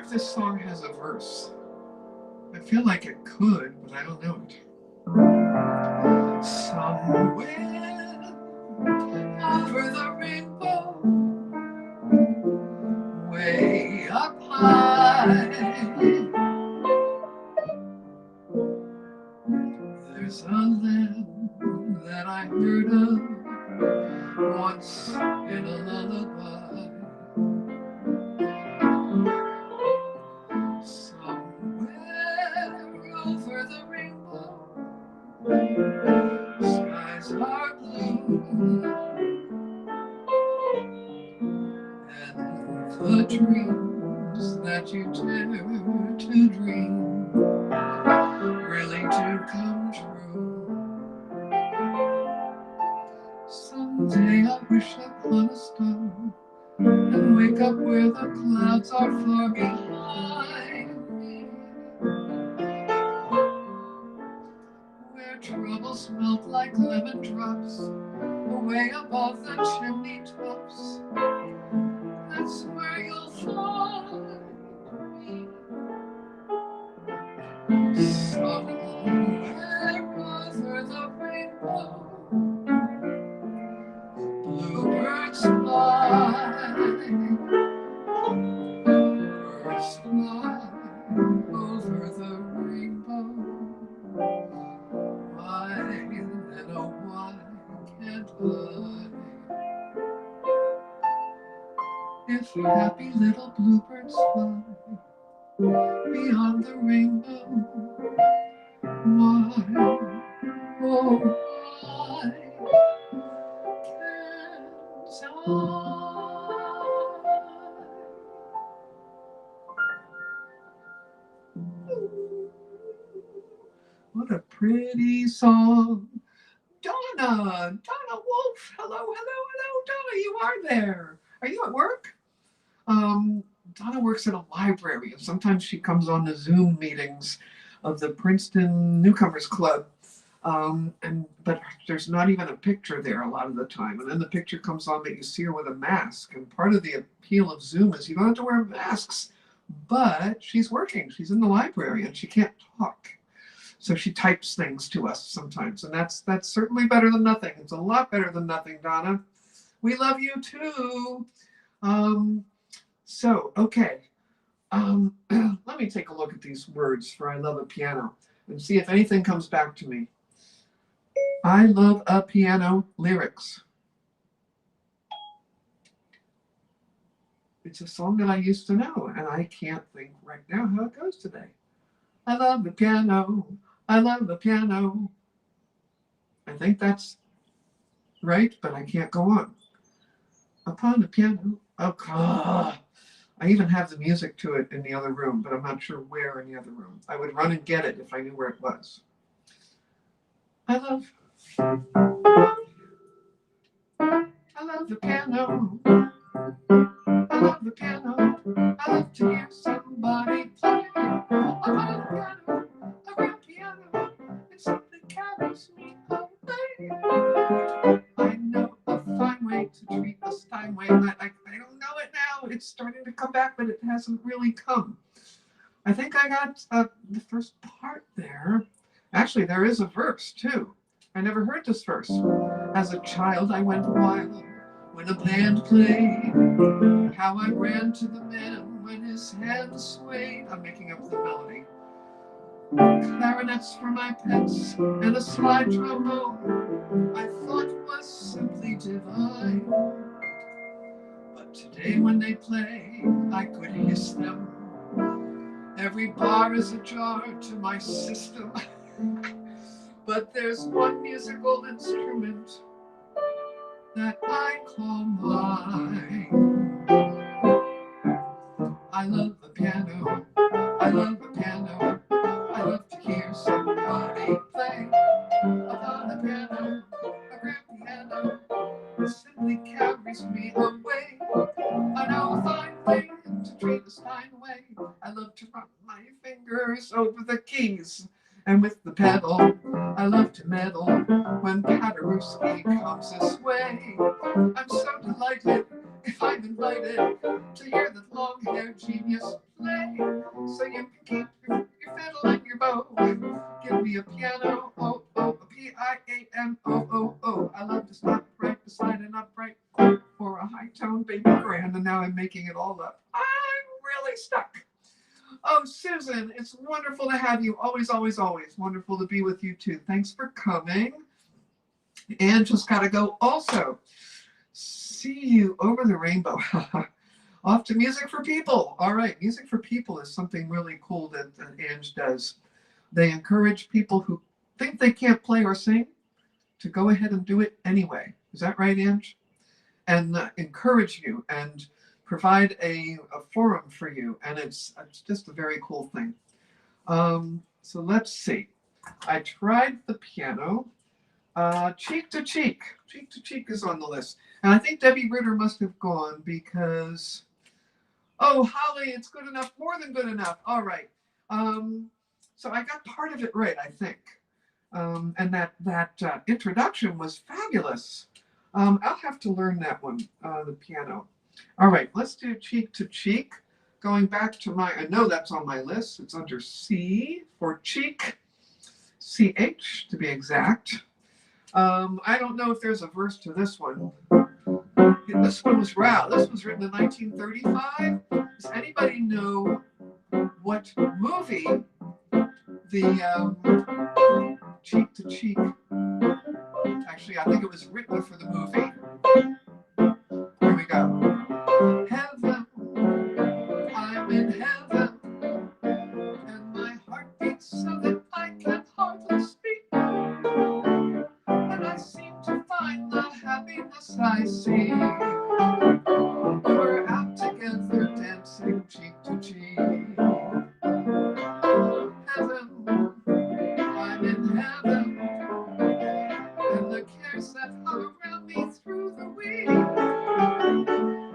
This song has a verse. I feel like it could, but I don't know it. Somewhere over the rainbow, way up high, there's a land that I heard of once in a lullaby. Over the rainbow, skies are blue, and the dreams that you dare to dream really do come true. Someday I wish upon a star and wake up where the clouds are far behind me, troubles melt like lemon drops away above the chimney tops. That's where you'll find me. Somewhere over the rainbow. Bluebirds fly, birds fly over the rainbow. Why, then oh why can't I? If happy little bluebirds fly beyond the rainbow, why, oh why can't I? What a pretty song. Donna Wolf. Hello, hello, hello, Donna. You are there. Are you at work? Donna works at a library, and sometimes she comes on the Zoom meetings of the Princeton Newcomers Club. But there's not even a picture there a lot of the time. And then the picture comes on that you see her with a mask. And part of the appeal of Zoom is you don't have to wear masks, but she's working. She's in the library and she can't talk. So she types things to us sometimes, and that's certainly better than nothing. It's a lot better than nothing, Donna. We love you too. Okay. Let me take a look at these words for I Love a Piano and see if anything comes back to me. I Love a Piano lyrics. It's a song that I used to know, and I can't think right now how it goes today. I love the piano. I love the piano. I think that's right, but I can't go on. Upon the piano. Oh, God. I even have the music to it in the other room, but I'm not sure where in the other room. I would run and get it if I knew where it was. I love the piano. I love the piano. I love to hear somebody play upon the piano, a grand piano. It simply carries me away. I know a fine way to treat a Steinway. I don't know it now. It's starting to come back, but it hasn't really come. I think I got the first part there. Actually, there is a verse, too. I never heard this verse. As a child, I went wild when a band played. How I ran to the man when his hands swayed. I'm making up the melody. Clarinets for my pets and a slide trombone I thought was simply divine. But today when they play, I could hiss them. Every bar is a jar to my system. But there's one musical instrument that I call mine. I love the piano. I love the piano. I love to hear somebody play upon the piano, a grand piano. It simply carries me away. I know a fine thing to treat a Steinway. I love to run my fingers over the keys. And with the pedal, I love to meddle when Paderewski comes this way. I'm so delighted if I'm invited to hear the long-haired genius play. So you can keep your fiddle and your bow. Give me a piano, oh, oh, a Piano. I love to stop right beside an upright for a high-tone baby grand, and now I'm making it all up. I'm really stuck. Oh, Susan, it's wonderful to have you. Always, always, always wonderful to be with you too. Thanks for coming. And just got to go also. See you over the rainbow. Off to Music for People. All right, Music for People is something really cool that Ange does. They encourage people who think they can't play or sing to go ahead and do it anyway. Is that right, Ange? And encourage you and provide a forum for you. And it's just a very cool thing. So let's see. I tried the piano. Cheek to Cheek. Cheek to Cheek is on the list. And I think Debbie Ritter must have gone because, oh, Holly, it's good enough, more than good enough. All right. So I got part of it right, I think. And that introduction was fabulous. I'll have to learn that one, the piano. All right, let's do Cheek to Cheek. Going back to I know that's on my list. It's under C for cheek, CH to be exact. I don't know if there's a verse to this one. This one was This was written in 1935. Does anybody know what movie the Cheek to Cheek? Actually, I think it was written for the movie. Here we go. Heaven, I'm in heaven, and my heart beats so that I can hardly speak. And I seem to find the happiness I see. We're out together dancing cheek to cheek. Heaven, I'm in heaven, and the cares that hung around me through the week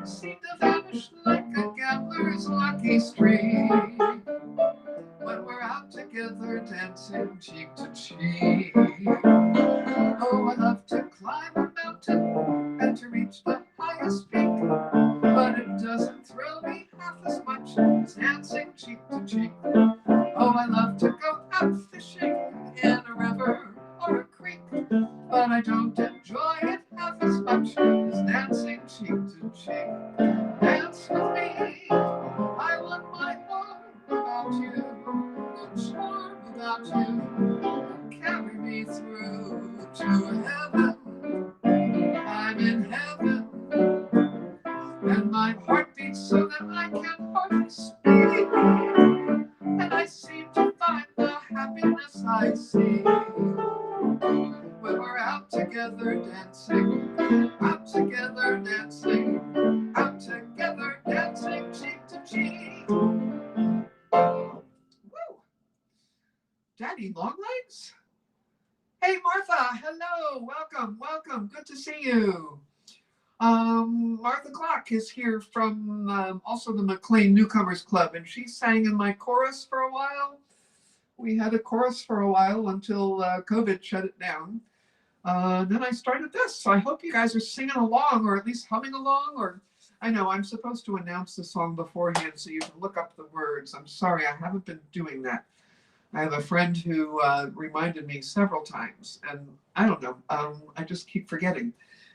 seem to vanish like a gambler's lucky streak when we're out together dancing cheek to cheek. Oh, I love to climb a mountain and to reach the highest peak, but it doesn't thrill me half as much as dancing cheek to cheek. Oh, I love to go out fishing in a river or a creek, but I don't enjoy it half as much as dancing cheek to cheek. Dance with me, I want my arm about you, the charm about you, carry me through to heaven. I'm in heaven, and my heart beats so that I can hardly speak, and I seem to find the happiness I see when we're out together dancing, out together dancing, out together dancing cheek to cheek. Woo! Daddy Longlegs? Hey Martha, hello, welcome, good to see you. Martha Clark is here from also the McLean Newcomers Club, and she sang in my chorus for a while. We had a chorus for a while until COVID shut it down. Then I started this, so I hope you guys are singing along, or at least humming along, or I know I'm supposed to announce the song beforehand so you can look up the words. I'm sorry, I haven't been doing that. I have a friend who reminded me several times, and I don't know, I just keep forgetting.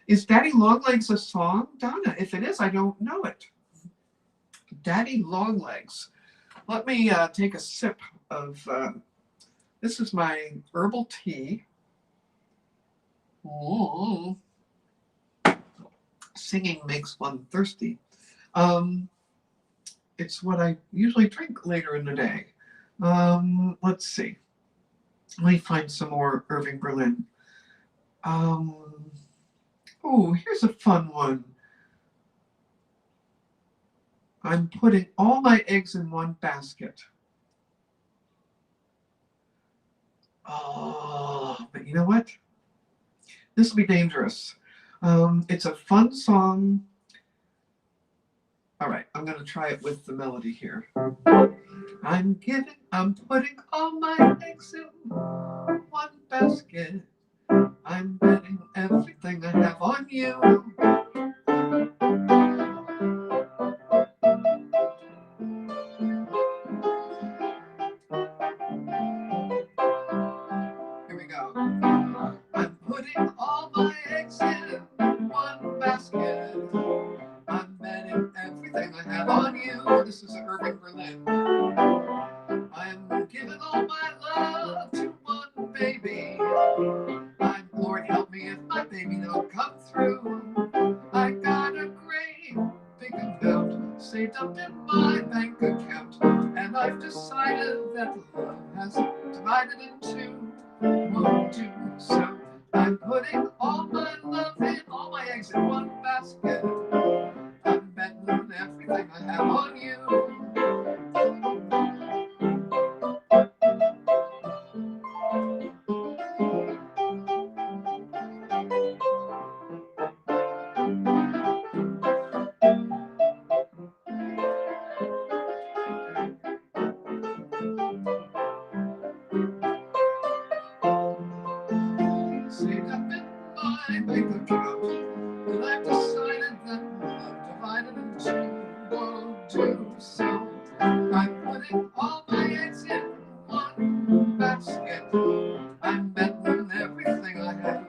Is Daddy Longlegs a song, Donna? If it is, I don't know it. Daddy Longlegs. Let me take a sip of, this is my herbal tea. Mm. Singing makes one thirsty. It's what I usually drink later in the day. Let's see. Let me find some more Irving Berlin. Oh, here's a fun one. I'm putting all my eggs in one basket. Oh, but you know what? This will be dangerous. It's a fun song. All right, I'm going to try it with the melody here. I'm putting all my eggs in one basket. I'm betting everything I have on you. Here we go. I'm putting all my eggs in one basket. I'm betting everything I have on you. This is Irving Berlin. I'm giving all my love to one baby. Lord help me if my baby don't come through. I got a great big amount saved up in my bank account, and I've decided that love has divided in two. Won't do so. I'm putting all my love in, all my eggs in one basket. I'm betting everything I have on you. Saved up in my bank account, and I've decided that love divided in two won't do so. I'm putting all my eggs in one basket. I'm betting everything I have.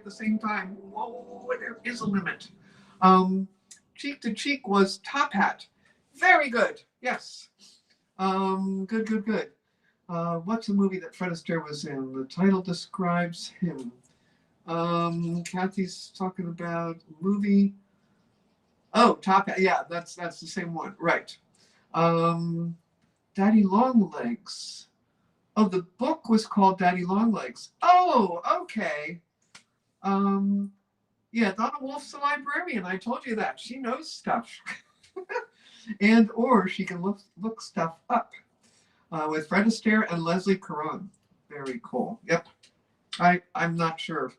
at the same time. Whoa, there is a limit. Cheek to Cheek was Top Hat. Very good. Yes. Good, good, good. What's a movie that Fred Astaire was in? The title describes him. Kathy's talking about movie. Oh, Top Hat. Yeah, that's the same one. Right. Daddy Longlegs. Oh, the book was called Daddy Longlegs. Oh, okay. Yeah, Donna Wolf's the librarian. I told you that. She knows stuff. And or she can look stuff up. With Fred Astaire and Leslie Caron. Very cool. Yep. I'm not sure.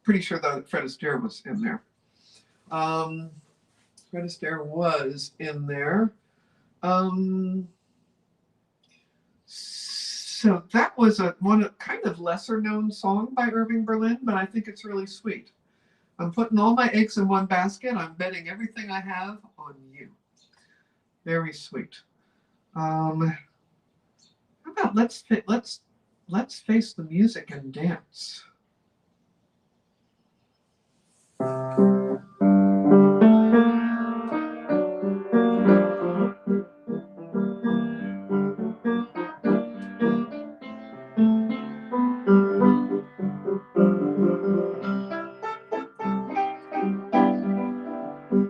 Pretty sure that Fred Astaire was in there. Fred Astaire was in there. So that was a kind of lesser known song by Irving Berlin, but I think it's really sweet. I'm putting all my eggs in one basket. I'm betting everything I have on you. Very sweet. How about let's face the music and dance.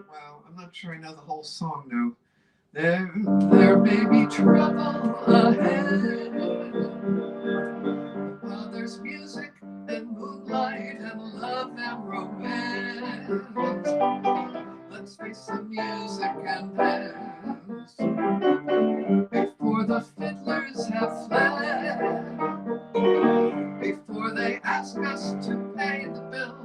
Well, I'm not sure I know the whole song now. There may be trouble ahead. Well, there's music and moonlight and love and romance. Let's face the music and dance before the fiddlers have fled, before they ask us to pay the bill.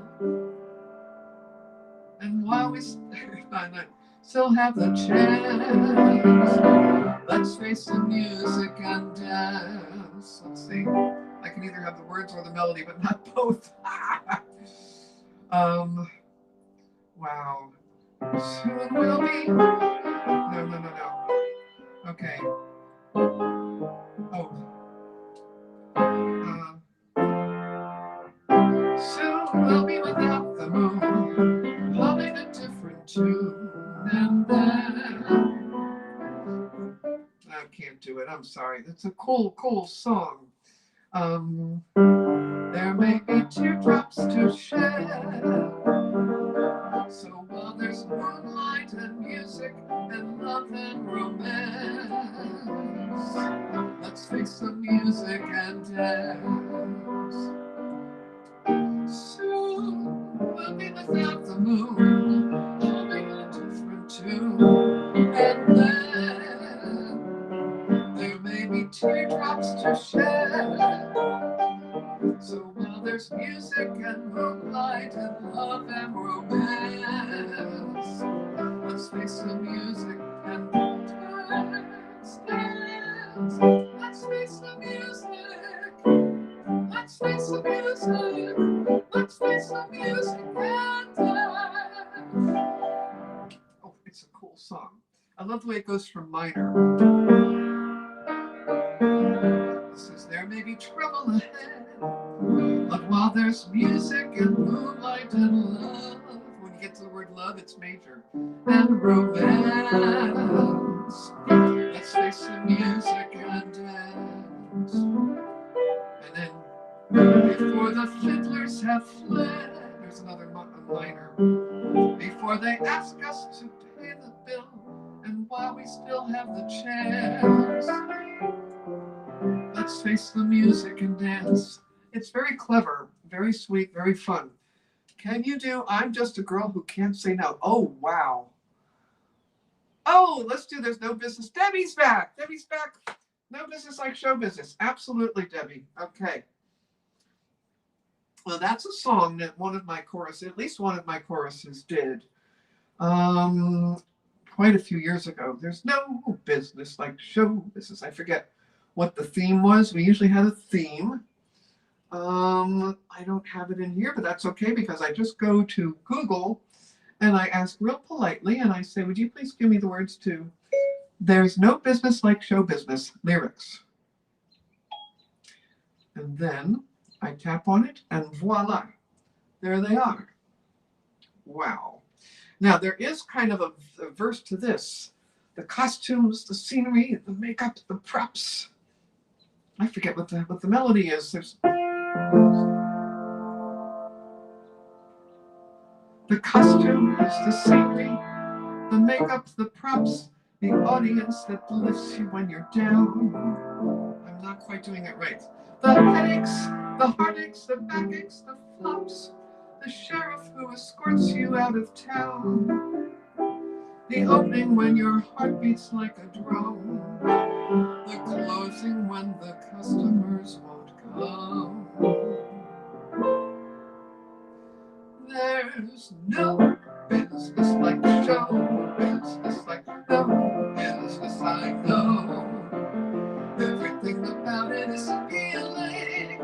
And while we still have the chance, let's face the music and dance. Let's see. I can either have the words or the melody, but not both. Wow. Soon we'll be. No. Okay. Oh. Soon we'll be without the moon, humming a different tune, and then I can't do it. I'm sorry. It's a cool song. There may be teardrops to shed. So while there's moonlight and music and love and romance, let's face the music and dance. Soon we'll be without the moon, humming a different tune, and then there may be teardrops to shed. So while there's music and moonlight and love and romance, let's face the music and dance. Let's face the music. Let's face the music. Let's face the music and dance. Oh, it's a cool song. I love the way it goes from minor. This is There May Be Trouble Ahead, but while there's music and moonlight and love, when you get to the word love, it's major, and romance, let's face the music and dance. And then before the fiddlers have fled, there's another minor, before they ask us to pay the bill, and while we still have the chance, let's face the music and dance. It's very clever, very sweet, very fun. Can you do I'm Just a Girl Who Can't Say No? Oh, wow. Oh, let's do There's No Business. Debbie's back. Debbie's back. No business like show business. Absolutely, Debbie. Okay. Well, that's a song that at least one of my choruses did quite a few years ago. There's no business like show business. I forget what the theme was. We usually had a theme. I don't have it in here, but that's okay because I just go to Google and I ask real politely and I say, would you please give me the words to There's No Business Like Show Business lyrics? And then I tap on it, and voila, there they are. Wow. Now, there is kind of a verse to this. The costumes, the scenery, the makeup, the props. I forget what the melody is. There's the costumes, the scenery, the makeup, the props, the audience that lifts you when you're down. I'm not quite doing it right. The headaches, the heartaches, the backaches, the flops, the sheriff who escorts you out of town, the opening when your heart beats like a drum, the closing when the customers won't come. There's no business like show business, like no business I know. Everything about it is appealing,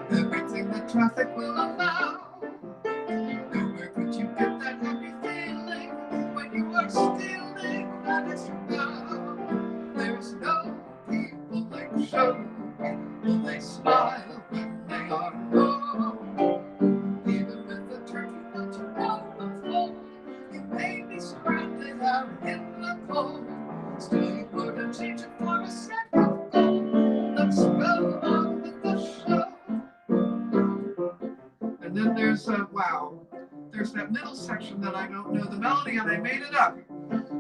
everything that traffic will allow. And where could you get that happy feeling when you are stealing that extra bow? There's no people like show people, they smile when they are low. Even with the turkey that you want to fold, you may be stranded out in the cold. Still you wouldn't change it for a set of gold. Let's go on with the show. And then there's there's that middle section that I don't know the melody, and I made it up.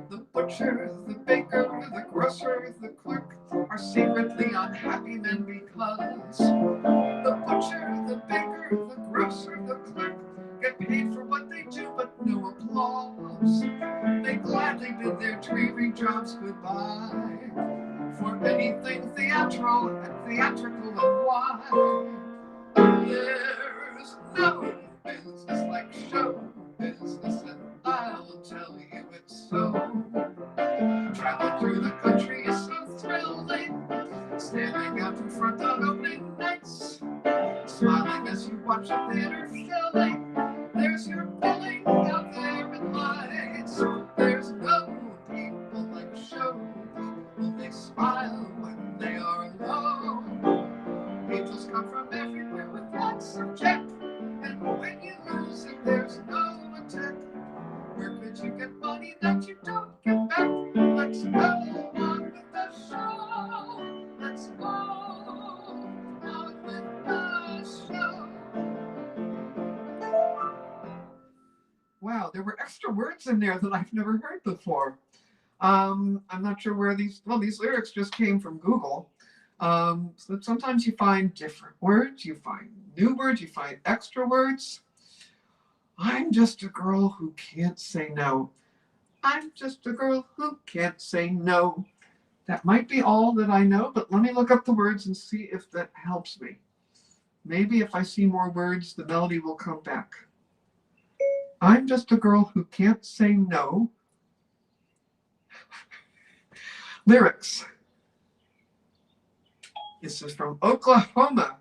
The butcher, the baker, the grocer, the clerk are secretly unhappy men because the butcher, the baker, the grocer, the clerk get paid for what they do, but no applause. They gladly bid their dreary jobs goodbye for anything theatrical and why. There's no business like show business, and I'll tell you it's so. Traveling through the country is so thrilling, standing out in front on opening nights, smiling as you watch a theater filling. There's your billing out there in lights. There's no people like show people, they smile when they are alone. Angels come from everywhere with lots of check, and when you lose it, there's no attack. Where could you get money that you don't get back? Let's go on with the show. Let's go on with the show. Wow, there were extra words in there that I've never heard before. I'm not sure where these lyrics just came from Google. So sometimes you find different words, you find new words, you find extra words. I'm just a girl who can't say no. I'm just a girl who can't say no. That might be all that I know, but let me look up the words and see if that helps me. Maybe if I see more words, the melody will come back. I'm just a girl who can't say no. Lyrics. This is from Oklahoma.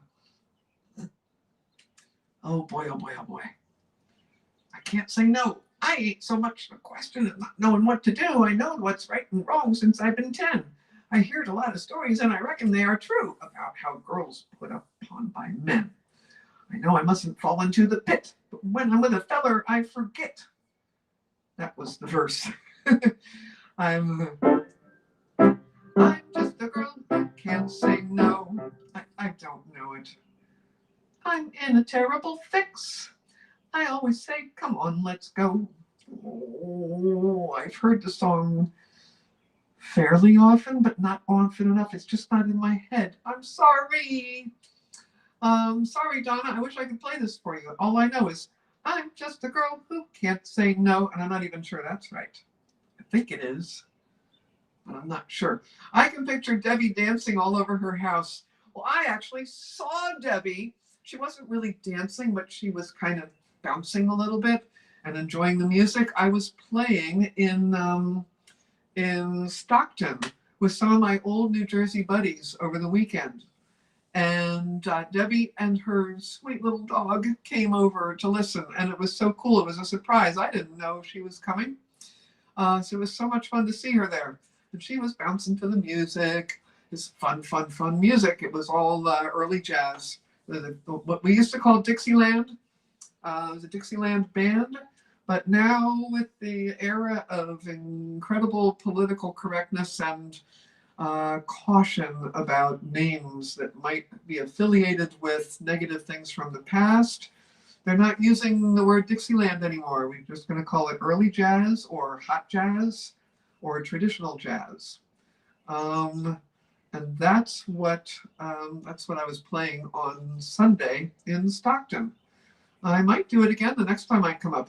Oh boy, oh boy, oh boy. I can't say no. I ain't so much a question of not knowing what to do. I know what's right and wrong since I've been 10. I heard a lot of stories, and I reckon they are true, about how girls put upon by men. I know I mustn't fall into the pit, but when I'm with a feller, I forget. That was the verse. I'm just a girl who can't say no. I don't know it. I'm in a terrible fix. I always say, come on, let's go. Oh, I've heard the song fairly often, but not often enough. It's just not in my head. I'm sorry. Sorry, Donna. I wish I could play this for you. All I know is I'm just a girl who can't say no, and I'm not even sure that's right. I think it is, but I'm not sure. I can picture Debbie dancing all over her house. Well, I actually saw Debbie. She wasn't really dancing, but she was kind of bouncing a little bit and enjoying the music. I was playing in Stockton with some of my old New Jersey buddies over the weekend. And Debbie and her sweet little dog came over to listen, and it was so cool. It was a surprise. I didn't know she was coming. So it was so much fun to see her there. And she was bouncing to the music. It's fun music. It was all early jazz. what we used to call Dixieland. It was a Dixieland band. But now with the era of incredible political correctness and caution about names that might be affiliated with negative things from the past, they're not using the word Dixieland anymore. We're just going to call it early jazz or hot jazz or traditional jazz. And that's what I was playing on Sunday in Stockton. I might do it again the next time I come up.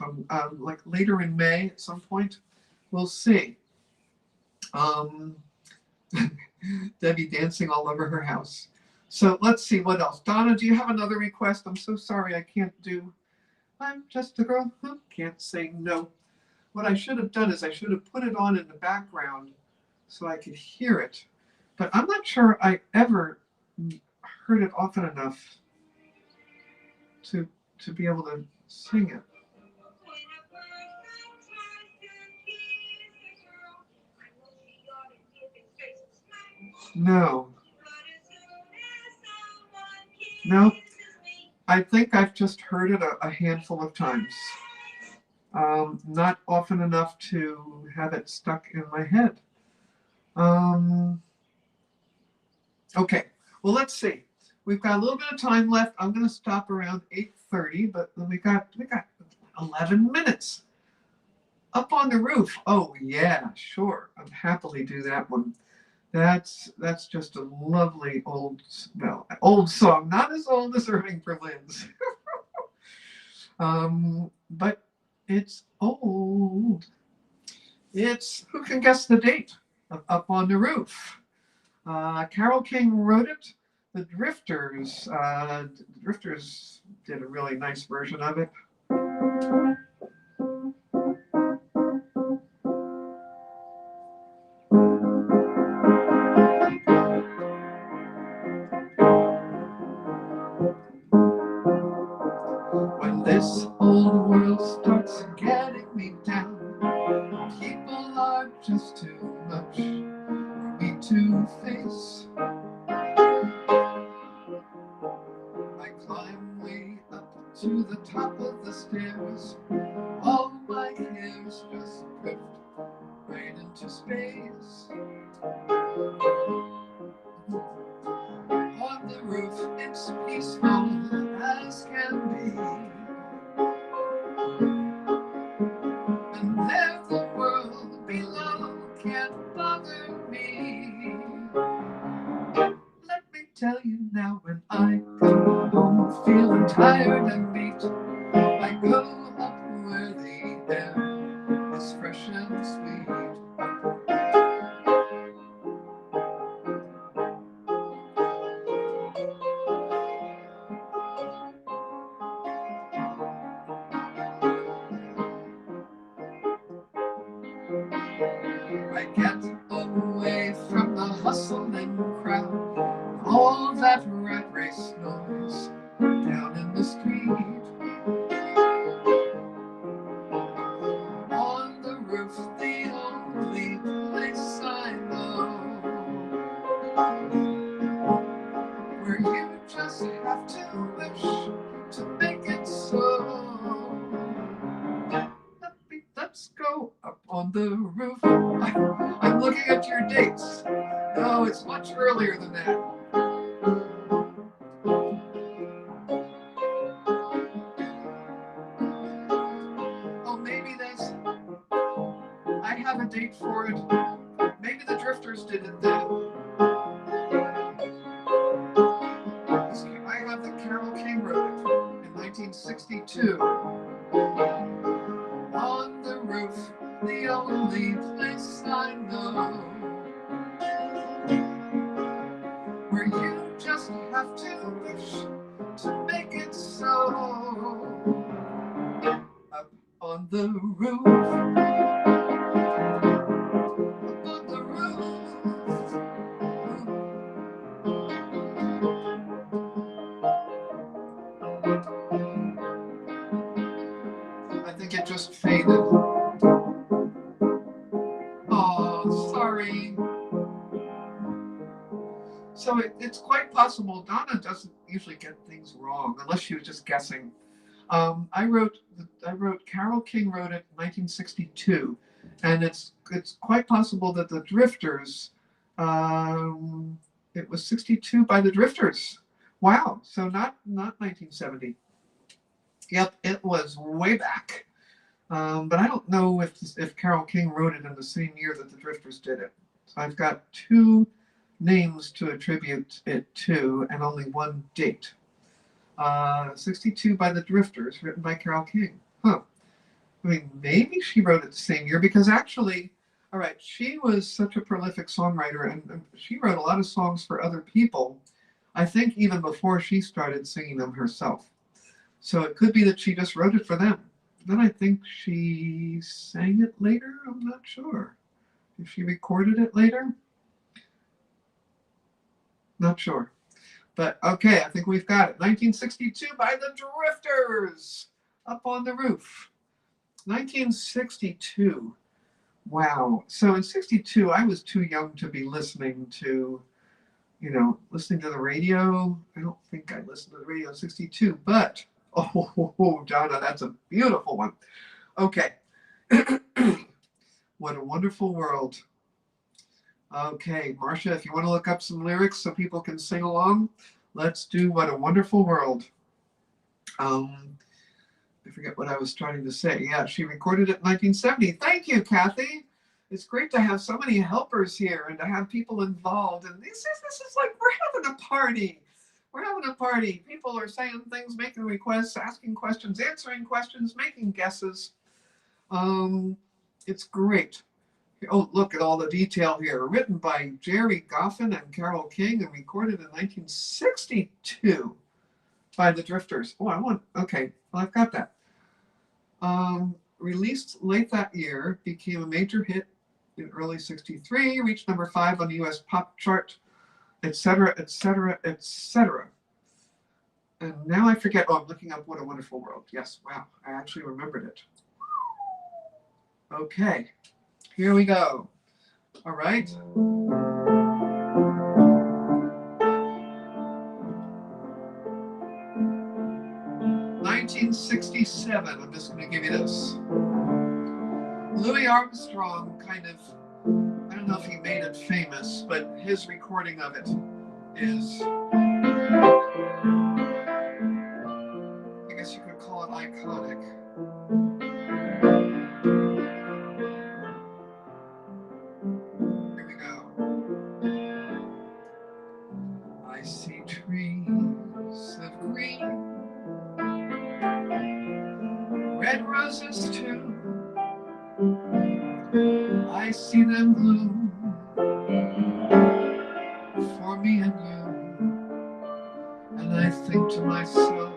Like later in May at some point. We'll see. Debbie dancing all over her house. So let's see what else. Donna, do you have another request? I'm so sorry I can't do. I'm just a girl who can't say no. What I should have done is I should have put it on in the background so I could hear it. But I'm not sure I ever heard it often enough to be able to sing it. No. No. I think I've just heard it a handful of times. Not often enough to have it stuck in my head. Okay, well, let's see. We've got a little bit of time left. I'm going to stop around 8:30, but we got 11 minutes. Up on the Roof. Oh yeah, sure. I'd happily do that one. That's just a lovely old song. Not as old as Irving Berlin's, but it's old. It's Who Can Guess the Date of Up on the Roof. Carole King wrote it. The Drifters did a really nice version of it. When this old world starts getting me down, people are just too much for me to face. I climb way up to the top of the stairs. All my cares just drift right into space. On the roof, it's peaceful as can be. And there the world below can't bother me. Let me tell you now, when I come home feeling tired and beat, I go up where the air is fresh and sweet. I get away from the hustling crowd, all that rat race noise down in the street. On the roof, the only place I know, where you just have to wish to make it so. Let's go up on the roof. I'm looking at your dates. No, it's much earlier than that. Oh, maybe I have a date for it. Maybe the Drifters did it then. I have that Carole King wrote it in 1962. On the roof, the only place I know, where you just have to wish to make it so. Up on the roof, up on the roof. I think it just faded. Oh, sorry. So so it's quite possible. Donna doesn't usually get things wrong unless she was just guessing. I wrote Carole King wrote it in 1962, and it's quite possible that the Drifters, it was 62 by the Drifters. Wow, so not 1970. Yep, it was way back. But I don't know if Carole King wrote it in the same year that the Drifters did it. So I've got two names to attribute it to, and only one date. 62 by the Drifters, written by Carole King. Huh. I mean, maybe she wrote it the same year, because actually, all right, she was such a prolific songwriter, and she wrote a lot of songs for other people, I think even before she started singing them herself. So it could be that she just wrote it for them. Then I think she sang it later. I'm not sure. If she recorded it later? Not sure. But okay, I think we've got it. 1962 by the Drifters, Up on the Roof. 1962. Wow. So in 62, I was too young to be listening to the radio. I don't think I listened to the radio in 62, but oh, Donna, that's a beautiful one. Okay. What a Wonderful World. Okay, Marcia, if you want to look up some lyrics so people can sing along, let's do What a Wonderful World. I forget what I was trying to say. Yeah, she recorded it in 1970. Thank you, Kathy. It's great to have so many helpers here and to have people involved. And this is like we're having a party. We're having a party. People are saying things, making requests, asking questions, answering questions, making guesses. It's great. Oh, look at all the detail here. Written by Jerry Goffin and Carole King and recorded in 1962 by the Drifters. Oh, okay, well, I've got that. Released late that year, became a major hit in early 63, reached number 5 on the US pop chart, etc., etc., etc. And now I forget. Oh, I'm looking up What a Wonderful World. Yes, wow, I actually remembered it. Okay, here we go. All right. 1967, I'm just going to give you this. Louis Armstrong kind of, I don't know if he made it famous, but his recording of it is, I guess you could call it iconic. Here we go. I see trees of green, red roses too. I see them bloom for me and you, and I think to myself,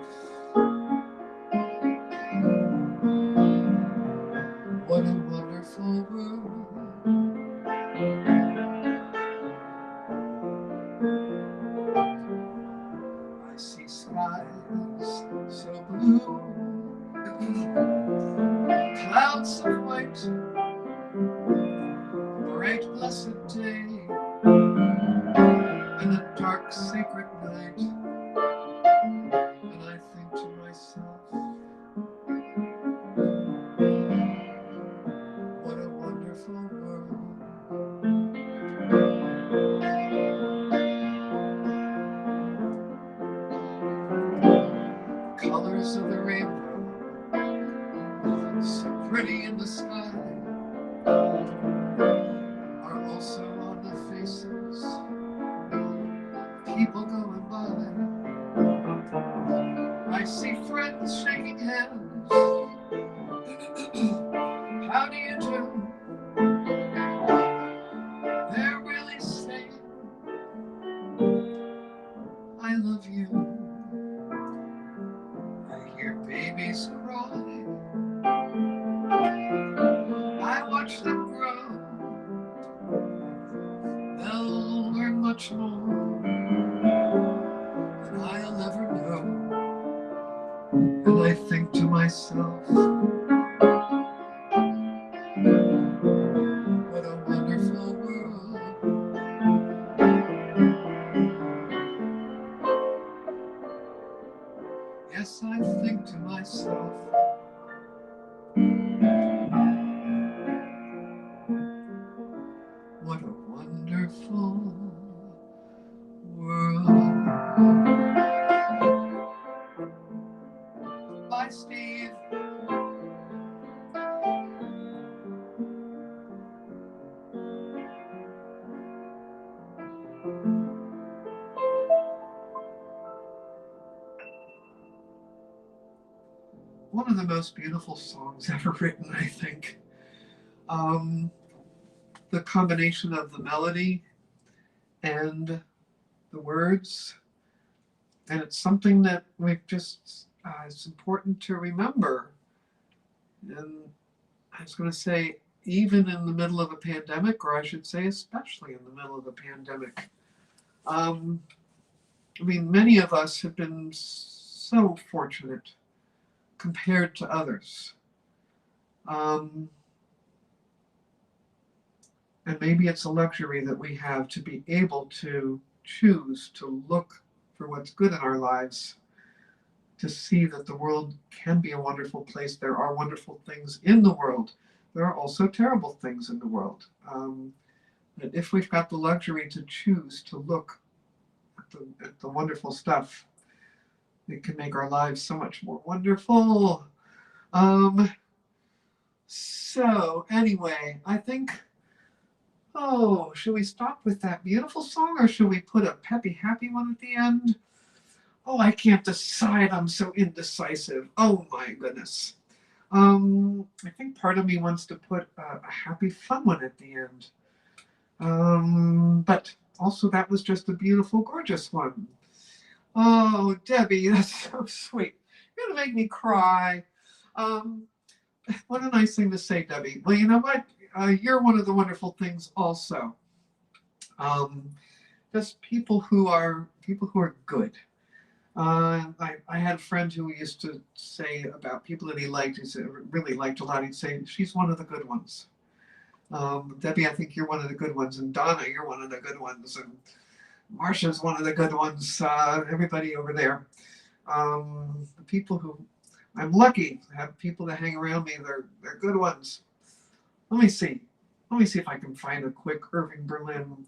what a wonderful world. I see skies so blue, clouds of white, bright blessed day, and a dark sacred night, and I think to myself, what a wonderful world. Colors of the rainbow, so pretty in the sky, are also on the faces of people going by. I see friends shaking hands. How do you do? They're really saying, I love you. I hear babies cry. I watch them grow. They'll learn much more than I'll ever know. And I think to myself, what a wonderful world. breathe. One of the most beautiful songs ever written, I think. The combination of the melody and the words, and it's something that we've just, it's important to remember. And I was going to say, even in the middle of a pandemic, or I should say, especially in the middle of a pandemic. I mean, many of us have been so fortunate compared to others. And maybe it's a luxury that we have to be able to choose to look for what's good in our lives, to see that the world can be a wonderful place. There are wonderful things in the world. There are also terrible things in the world. But if we've got the luxury to choose to look at the wonderful stuff, it can make our lives so much more wonderful. So anyway, I think, should we stop with that beautiful song, or should we put a peppy, happy one at the end? Oh, I can't decide. I'm so indecisive. Oh my goodness. I think part of me wants to put a happy, fun one at the end. But also that was just a beautiful, gorgeous one. Oh, Debbie, that's so sweet. You're gonna make me cry. What a nice thing to say, Debbie. Well, you know what? You're one of the wonderful things also. Just people who are good. I had a friend who used to say about people that he liked, really liked a lot, he'd say, she's one of the good ones. Debbie, I think you're one of the good ones, and Donna, you're one of the good ones, and Marcia's one of the good ones, everybody over there. The people who, I'm lucky to have people that hang around me, they're good ones. Let me see if I can find a quick Irving Berlin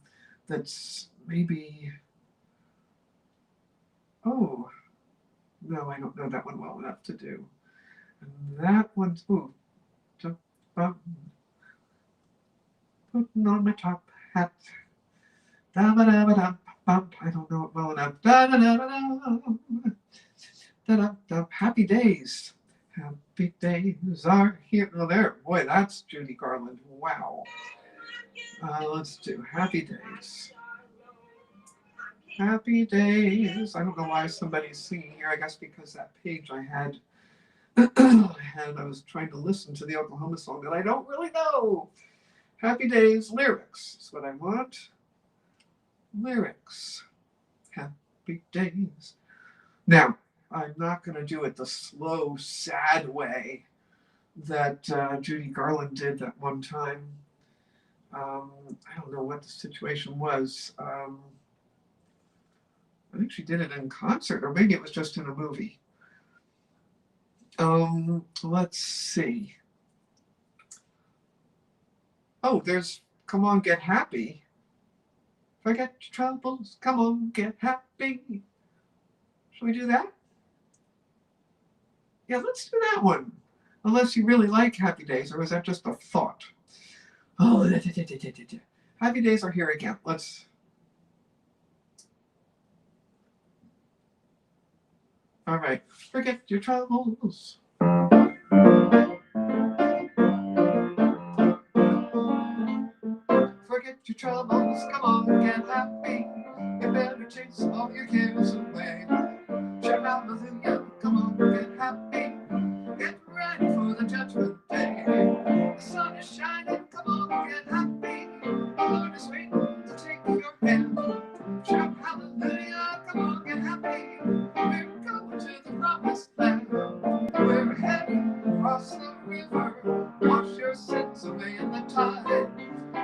that's maybe, oh, no, I don't know that one well enough to do. And that one's, putting on my top hat. I don't know it well enough. Happy days. Happy days are here. Oh, there. Boy, that's Judy Garland. Wow. Let's do Happy Days. Happy days. I don't know why somebody's singing here. I guess because that page I had, I was trying to listen to the Oklahoma song that I don't really know. Happy Days lyrics is what I want. Lyrics. Happy days. Now, I'm not going to do it the slow, sad way that Judy Garland did that one time. I don't know what the situation was. I think she did it in concert, or maybe it was just in a movie. Let's see. Oh, there's Come On, Get Happy. Forget your troubles, come on, get happy. Should we do that? Yeah, let's do that one. Unless you really like Happy Days, or was that just a thought? Oh, Happy Days are here again. Let's. All right. Forget your troubles. Forget your troubles, come on, get happy. You better chase all your cares away. Shout hallelujah, come on, get happy. Get ready for the judgment day. The sun is shining, come on, get happy. The Lord is waiting to take your hand. Shout hallelujah, come on, get happy. We're going to the promised land. We're heading across the river. Wash your sins away in the tide.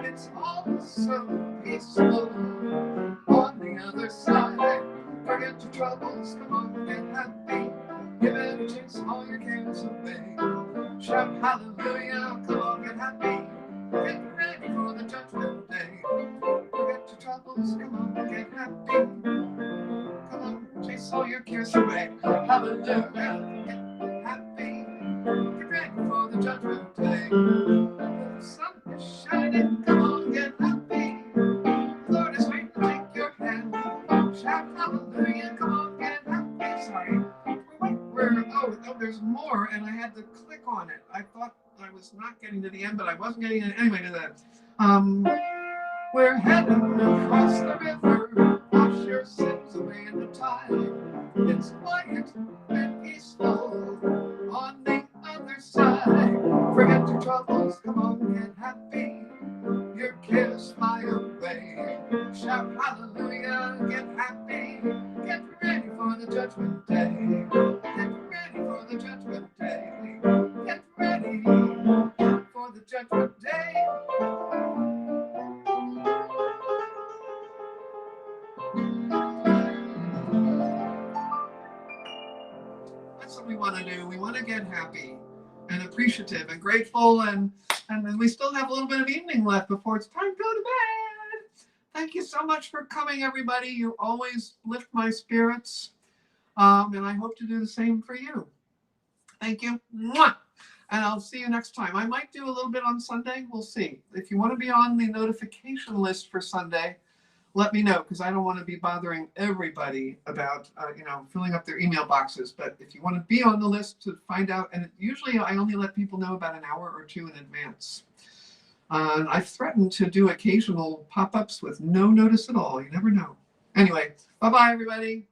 It's all so peaceful on the other side. Forget your troubles, come on, get happy. You better chase all your cares away. Shout hallelujah, come on, get happy. Get ready for the judgment day. Forget your troubles, come on, get happy. Come on, chase all your cares away. Hallelujah, get happy. Judgment Day. The sun is shining, come on, get happy. The Lord is waiting to take your hand. Shout hallelujah, come on, get happy. Sorry. Oh, there's more, and I had to click on it. I thought I was not getting to the end, but I wasn't getting it anyway to that. We're heading across the river, wash your sins away in the tide. It's quiet and peaceful on the other side. Forget your troubles, come on, get happy. Your cares fly away. Shout hallelujah, get happy. Get ready for the judgment day. Get ready for the judgment day. Get ready for the judgment day. That's what we want to do. We want to get happy and appreciative and grateful, and then we still have a little bit of evening left before it's time to go to bed. Thank you so much for coming, everybody. You always lift my spirits, and I hope to do the same for you. Thank you. Mwah! And I'll see you next time. I might do a little bit on Sunday. We'll see. If you want to be on the notification list for Sunday, let me know, because I don't want to be bothering everybody about, filling up their email boxes. But if you want to be on the list to find out, and usually I only let people know about an hour or two in advance. I've threatened to do occasional pop-ups with no notice at all. You never know. Anyway, bye-bye, everybody.